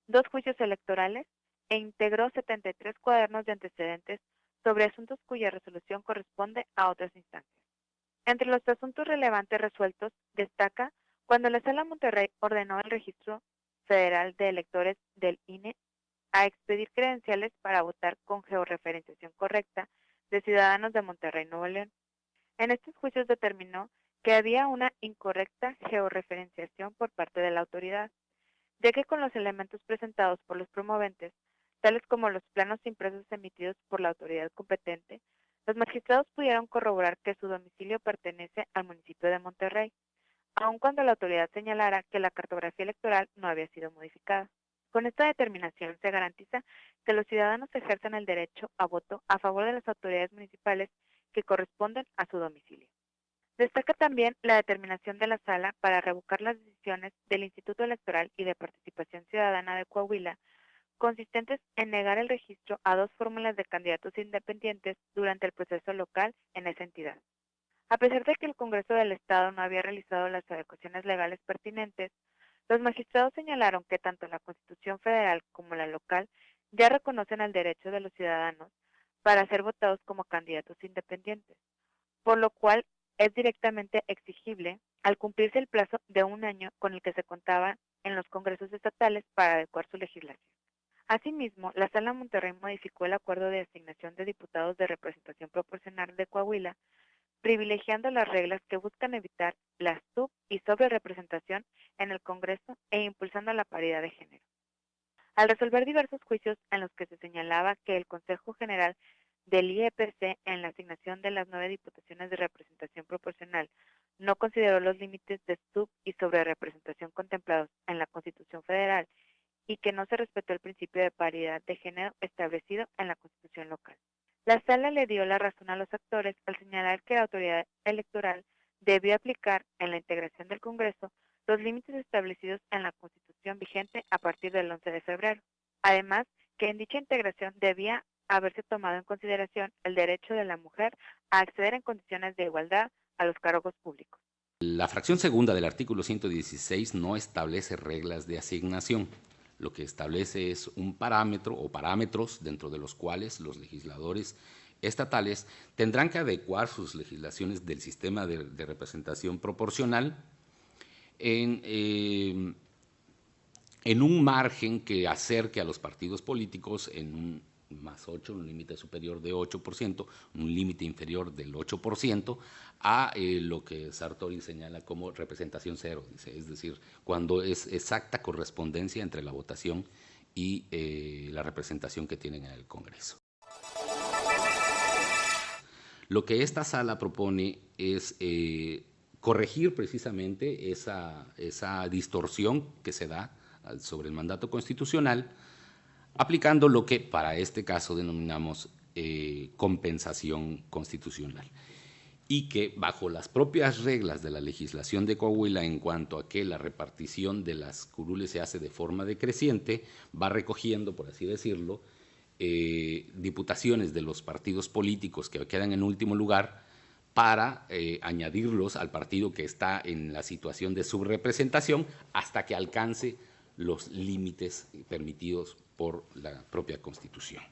2 juicios electorales e integró 73 cuadernos de antecedentes sobre asuntos cuya resolución corresponde a otras instancias. Entre los asuntos relevantes resueltos, destaca cuando la Sala Monterrey ordenó el Registro Federal de Electores del INE a expedir credenciales para votar con georreferenciación correcta de ciudadanos de Monterrey, Nuevo León. En estos juicios determinó que había una incorrecta georreferenciación por parte de la autoridad, ya que con los elementos presentados por los promoventes, tales como los planos impresos emitidos por la autoridad competente, los magistrados pudieron corroborar que su domicilio pertenece al municipio de Monterrey, aun cuando la autoridad señalara que la cartografía electoral no había sido modificada. Con esta determinación se garantiza que los ciudadanos ejerzan el derecho a voto a favor de las autoridades municipales que corresponden a su domicilio. Destaca también la determinación de la Sala para revocar las decisiones del Instituto Electoral y de Participación Ciudadana de Coahuila, consistentes en negar el registro a 2 fórmulas de candidatos independientes durante el proceso local en esa entidad. A pesar de que el Congreso del Estado no había realizado las adecuaciones legales pertinentes, los magistrados señalaron que tanto la Constitución Federal como la local ya reconocen el derecho de los ciudadanos para ser votados como candidatos independientes, por lo cual es directamente exigible al cumplirse el plazo de 1 año con el que se contaba en los congresos estatales para adecuar su legislación. Asimismo, la Sala Monterrey modificó el acuerdo de asignación de diputados de representación proporcional de Coahuila, privilegiando las reglas que buscan evitar la sub- y sobrerepresentación en el Congreso e impulsando la paridad de género. Al resolver diversos juicios en los que se señalaba que el Consejo General del IEPC en la asignación de las 9 diputaciones de representación proporcional no consideró los límites de sub- y sobrerepresentación contemplados en la Constitución Federal y que no se respetó el principio de paridad de género establecido en la Constitución local. La Sala le dio la razón a los actores al señalar que la autoridad electoral debió aplicar en la integración del Congreso los límites establecidos en la Constitución vigente a partir del 11 de febrero. Además, que en dicha integración debía haberse tomado en consideración el derecho de la mujer a acceder en condiciones de igualdad a los cargos públicos. La fracción segunda del artículo 116 no establece reglas de asignación. Lo que establece es un parámetro o parámetros dentro de los cuales los legisladores estatales tendrán que adecuar sus legislaciones del sistema de representación proporcional en un margen que acerque a los partidos políticos en un más 8, un límite superior de 8%, un límite inferior del 8%, a lo que Sartori señala como representación cero, dice, es decir, cuando es exacta correspondencia entre la votación y la representación que tienen en el Congreso. Lo que esta sala propone es corregir precisamente esa distorsión que se da sobre el mandato constitucional, aplicando lo que para este caso denominamos compensación constitucional, y que bajo las propias reglas de la legislación de Coahuila en cuanto a que la repartición de las curules se hace de forma decreciente, va recogiendo, por así decirlo, diputaciones de los partidos políticos que quedan en último lugar para añadirlos al partido que está en la situación de subrepresentación hasta que alcance los límites permitidos por la propia Constitución.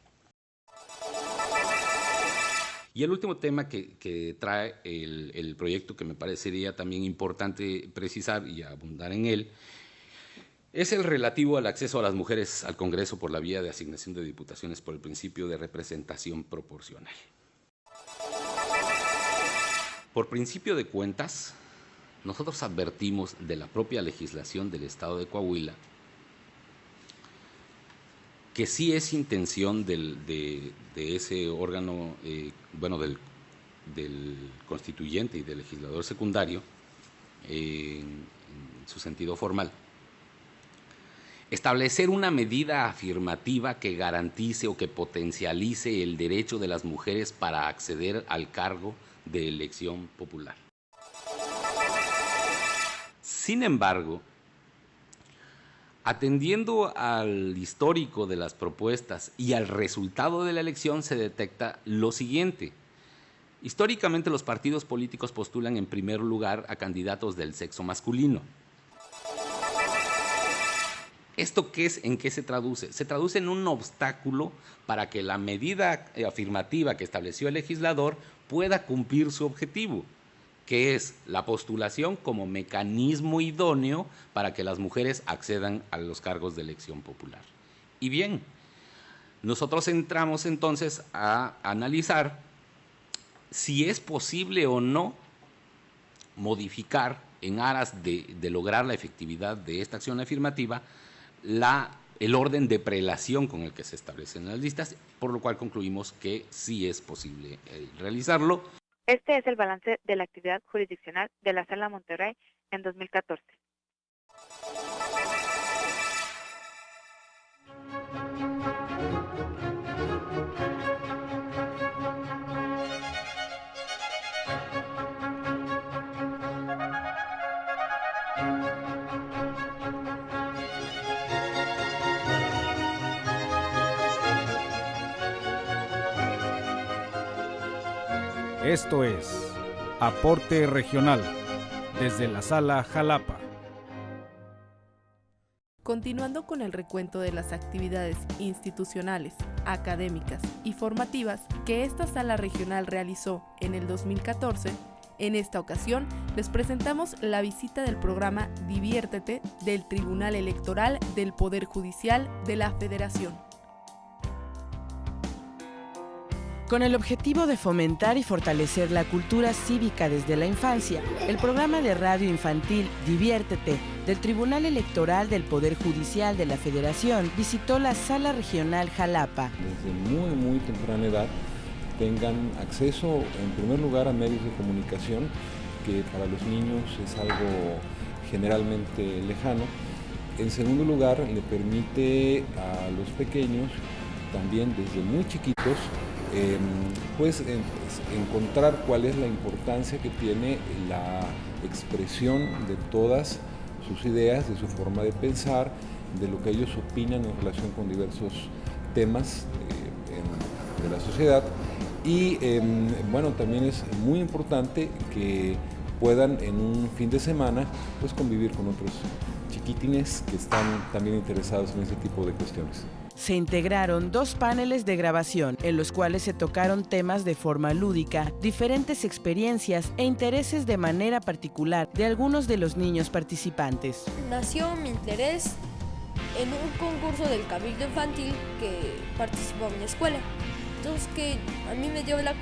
Y el último tema que trae el proyecto, que me parecería también importante precisar y abundar en él, es el relativo al acceso a las mujeres al Congreso por la vía de asignación de diputaciones por el principio de representación proporcional. Por principio de cuentas, nosotros advertimos de la propia legislación del Estado de Coahuila que sí es intención de ese órgano, del constituyente y del legislador secundario, en su sentido formal, establecer una medida afirmativa que garantice o que potencialice el derecho de las mujeres para acceder al cargo de elección popular. Sin embargo, atendiendo al histórico de las propuestas y al resultado de la elección, se detecta lo siguiente. Históricamente, los partidos políticos postulan en primer lugar a candidatos del sexo masculino. ¿Esto qué es? ¿En qué se traduce? Se traduce en un obstáculo para que la medida afirmativa que estableció el legislador pueda cumplir su objetivo, que es la postulación como mecanismo idóneo para que las mujeres accedan a los cargos de elección popular. Y bien, nosotros entramos entonces a analizar si es posible o no modificar en aras de lograr la efectividad de esta acción afirmativa la el orden de prelación con el que se establecen las listas, por lo cual concluimos que sí es posible realizarlo. Este es el balance de la actividad jurisdiccional de la Sala Monterrey en 2014. Esto es Aporte Regional, desde la Sala Jalapa. Continuando con el recuento de las actividades institucionales, académicas y formativas que esta Sala Regional realizó en el 2014, en esta ocasión les presentamos la visita del programa Diviértete del Tribunal Electoral del Poder Judicial de la Federación. Con el objetivo de fomentar y fortalecer la cultura cívica desde la infancia, el programa de radio infantil Diviértete del Tribunal Electoral del Poder Judicial de la Federación visitó la Sala Regional Jalapa. Desde muy temprana edad tengan acceso, en primer lugar, a medios de comunicación, que para los niños es algo generalmente lejano. En segundo lugar, le permite a los pequeños, también desde muy chiquitos, encontrar cuál es la importancia que tiene la expresión de todas sus ideas, de su forma de pensar, de lo que ellos opinan en relación con diversos temas de la sociedad. Y también es muy importante que puedan en un fin de semana pues convivir con otros chiquitines que están también interesados en ese tipo de cuestiones. Se integraron 2 paneles de grabación en los cuales se tocaron temas de forma lúdica, diferentes experiencias e intereses de manera particular de algunos de los niños participantes. Nació mi interés en un concurso del Cabildo Infantil que participó en mi escuela. Entonces que a mí me dio la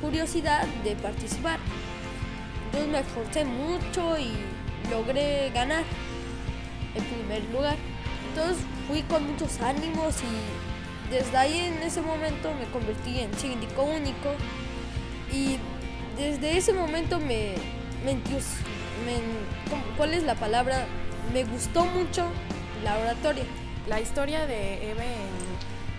curiosidad de participar. Entonces me esforcé mucho y logré ganar el primer lugar. Entonces fui con muchos ánimos y desde ahí en ese momento me convertí en síndico único y desde ese momento ¿cuál es la palabra? Me gustó mucho la oratoria. La historia de Eve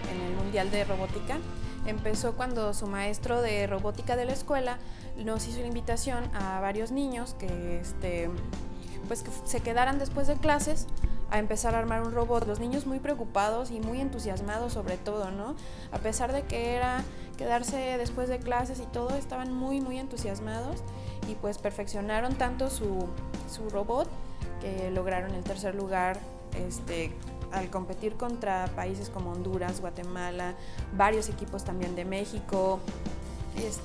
en el Mundial de Robótica empezó cuando su maestro de robótica de la escuela nos hizo la invitación a varios niños que se quedaran después de clases a empezar a armar un robot. Los niños muy preocupados y muy entusiasmados sobre todo, ¿no? A pesar de que era quedarse después de clases y todo, estaban muy entusiasmados y pues perfeccionaron tanto su robot que lograron el tercer lugar al competir contra países como Honduras, Guatemala, varios equipos también de México,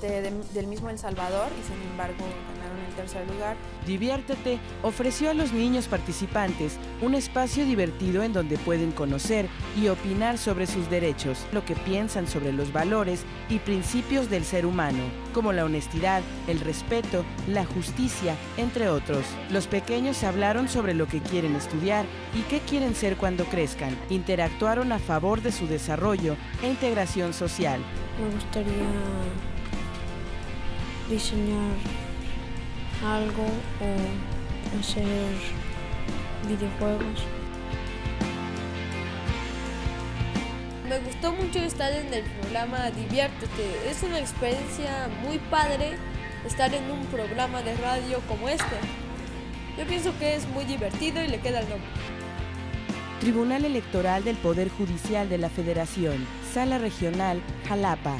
del mismo El Salvador, y sin embargo ganaron el tercer lugar. Diviértete ofreció a los niños participantes un espacio divertido en donde pueden conocer y opinar sobre sus derechos, lo que piensan sobre los valores y principios del ser humano, como la honestidad, el respeto, la justicia, entre otros. Los pequeños hablaron sobre lo que quieren estudiar y qué quieren ser cuando crezcan. Interactuaron a favor de su desarrollo e integración social. Me gustaría diseñar algo o hacer videojuegos. Me gustó mucho estar en el programa Diviértete. Es una experiencia muy padre estar en un programa de radio como este. Yo pienso que es muy divertido y le queda el nombre. Tribunal Electoral del Poder Judicial de la Federación, Sala Regional Jalapa.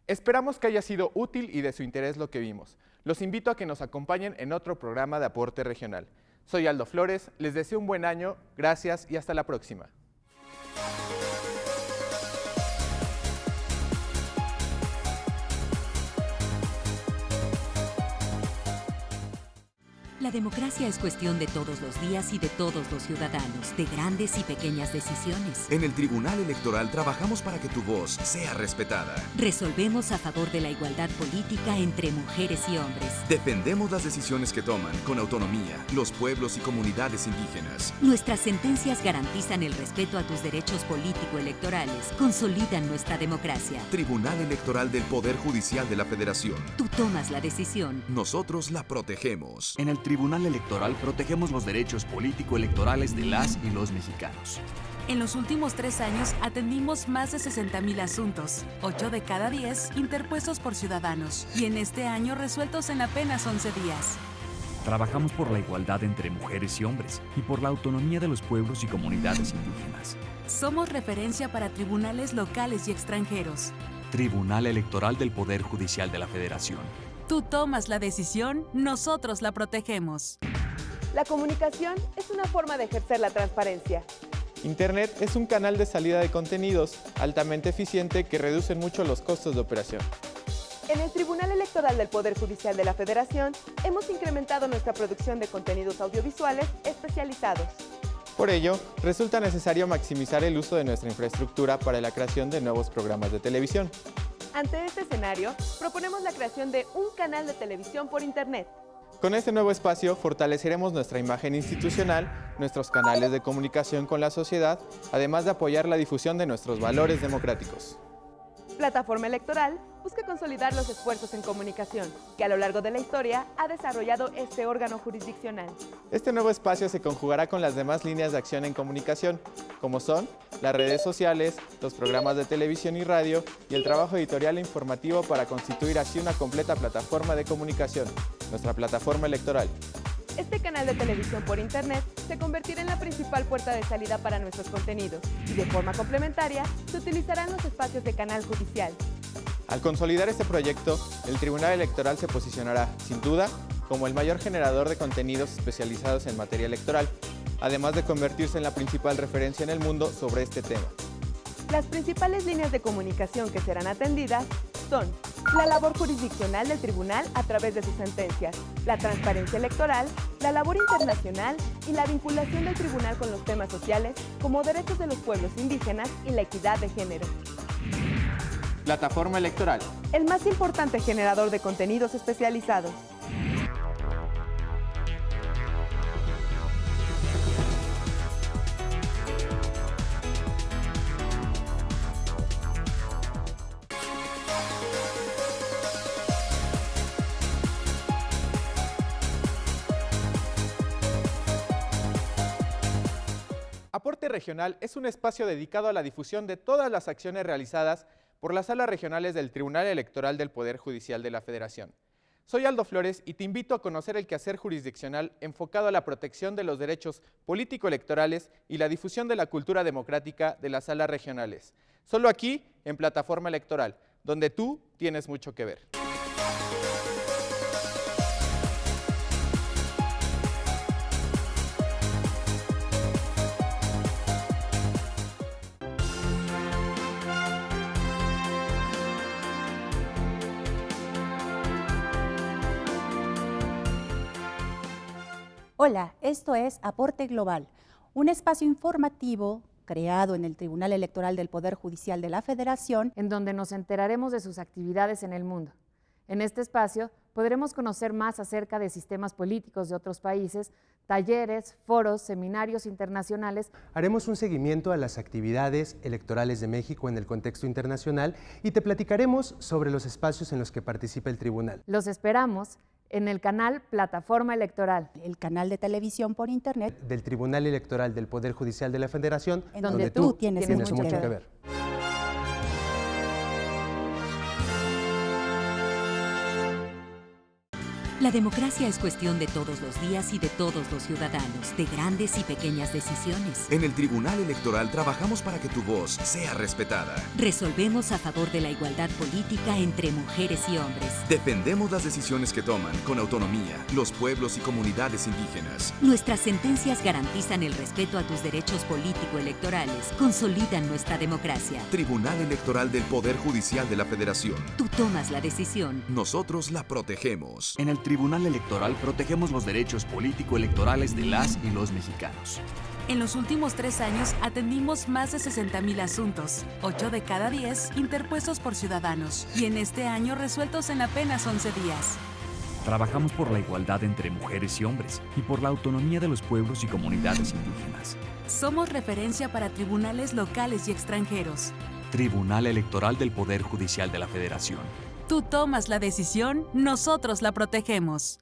Esperamos que haya sido útil y de su interés lo que vimos. Los invito a que nos acompañen en otro programa de Aporte Regional. Soy Aldo Flores, les deseo un buen año, gracias y hasta la próxima. La democracia es cuestión de todos los días y de todos los ciudadanos, de grandes y pequeñas decisiones. En el Tribunal Electoral trabajamos para que tu voz sea respetada. Resolvemos a favor de la igualdad política entre mujeres y hombres. Defendemos las decisiones que toman con autonomía los pueblos y comunidades indígenas. Nuestras sentencias garantizan el respeto a tus derechos político-electorales, consolidan nuestra democracia. Tribunal Electoral del Poder Judicial de la Federación. Tú tomas la decisión. Nosotros la protegemos. En el Tribunal Electoral protegemos los derechos político-electorales de las y los mexicanos. En los últimos 3 años atendimos más de 60,000 asuntos, 8 de cada 10 interpuestos por ciudadanos, y en este año resueltos en apenas 11 días. Trabajamos por la igualdad entre mujeres y hombres y por la autonomía de los pueblos y comunidades indígenas. Somos referencia para tribunales locales y extranjeros. Tribunal Electoral del Poder Judicial de la Federación. Tú tomas la decisión, nosotros la protegemos. La comunicación es una forma de ejercer la transparencia. Internet es un canal de salida de contenidos altamente eficiente que reduce mucho los costos de operación. En el Tribunal Electoral del Poder Judicial de la Federación hemos incrementado nuestra producción de contenidos audiovisuales especializados. Por ello, resulta necesario maximizar el uso de nuestra infraestructura para la creación de nuevos programas de televisión. Ante este escenario, proponemos la creación de un canal de televisión por Internet. Con este nuevo espacio fortaleceremos nuestra imagen institucional, nuestros canales de comunicación con la sociedad, además de apoyar la difusión de nuestros valores democráticos. Plataforma Electoral busca consolidar los esfuerzos en comunicación que a lo largo de la historia ha desarrollado este órgano jurisdiccional. Este nuevo espacio se conjugará con las demás líneas de acción en comunicación, como son las redes sociales, los programas de televisión y radio y el trabajo editorial e informativo para constituir así una completa plataforma de comunicación, nuestra plataforma electoral. Este canal de televisión por Internet se convertirá en la principal puerta de salida para nuestros contenidos y de forma complementaria se utilizarán los espacios de canal judicial. Al consolidar este proyecto, el Tribunal Electoral se posicionará, sin duda, como el mayor generador de contenidos especializados en materia electoral, además de convertirse en la principal referencia en el mundo sobre este tema. Las principales líneas de comunicación que serán atendidas son la labor jurisdiccional del tribunal a través de sus sentencias, la transparencia electoral, la labor internacional y la vinculación del tribunal con los temas sociales como derechos de los pueblos indígenas y la equidad de género. Plataforma Electoral. El más importante generador de contenidos especializados. Aporte Regional es un espacio dedicado a la difusión de todas las acciones realizadas por las salas regionales del Tribunal Electoral del Poder Judicial de la Federación. Soy Aldo Flores y te invito a conocer el quehacer jurisdiccional enfocado a la protección de los derechos político-electorales y la difusión de la cultura democrática de las salas regionales. Solo aquí, en Plataforma Electoral, donde tú tienes mucho que ver. Hola, esto es Aporte Global, un espacio informativo creado en el Tribunal Electoral del Poder Judicial de la Federación, en donde nos enteraremos de sus actividades en el mundo. En este espacio podremos conocer más acerca de sistemas políticos de otros países, talleres, foros, seminarios internacionales. Haremos un seguimiento a las actividades electorales de México en el contexto internacional y te platicaremos sobre los espacios en los que participa el tribunal. Los esperamos en el canal Plataforma Electoral, el canal de televisión por Internet del Tribunal Electoral del Poder Judicial de la Federación, en donde tú tienes mucho que ver. La democracia es cuestión de todos los días y de todos los ciudadanos, de grandes y pequeñas decisiones. En el Tribunal Electoral trabajamos para que tu voz sea respetada. Resolvemos a favor de la igualdad política entre mujeres y hombres. Defendemos las decisiones que toman con autonomía los pueblos y comunidades indígenas. Nuestras sentencias garantizan el respeto a tus derechos político-electorales, consolidan nuestra democracia. Tribunal Electoral del Poder Judicial de la Federación. Tú tomas la decisión. Nosotros la protegemos. En el Tribunal Electoral protegemos los derechos político-electorales de las y los mexicanos. En los últimos 3 años atendimos más de 60,000 asuntos, 8 de cada 10 interpuestos por ciudadanos, y en este año resueltos en apenas 11 días. Trabajamos por la igualdad entre mujeres y hombres y por la autonomía de los pueblos y comunidades indígenas. Somos referencia para tribunales locales y extranjeros. Tribunal Electoral del Poder Judicial de la Federación. Tú tomas la decisión, nosotros la protegemos.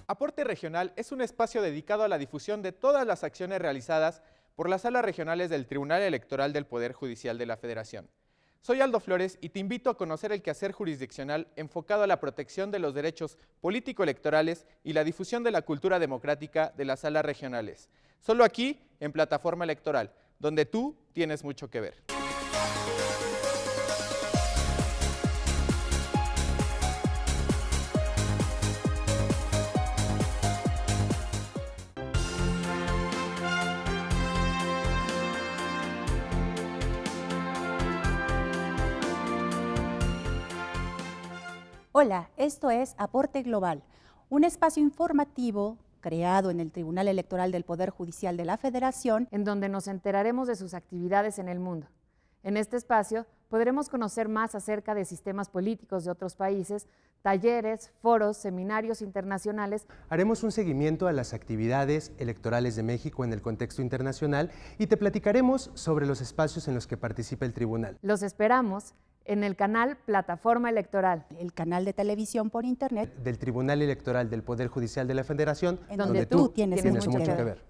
Aporte Regional es un espacio dedicado a la difusión de todas las acciones realizadas por las salas regionales del Tribunal Electoral del Poder Judicial de la Federación. Soy Aldo Flores y te invito a conocer el quehacer jurisdiccional enfocado a la protección de los derechos político-electorales y la difusión de la cultura democrática de las salas regionales. Solo aquí, en Plataforma Electoral, donde tú tienes mucho que ver. Hola, esto es Aporte Global, un espacio informativo creado en el Tribunal Electoral del Poder Judicial de la Federación, en donde nos enteraremos de sus actividades en el mundo. En este espacio podremos conocer más acerca de sistemas políticos de otros países, talleres, foros, seminarios internacionales. Haremos un seguimiento a las actividades electorales de México en el contexto internacional y te platicaremos sobre los espacios en los que participa el tribunal. Los esperamos en el canal Plataforma Electoral, el canal de televisión por internet del Tribunal Electoral del Poder Judicial de la Federación, donde tú tienes mucho que ver.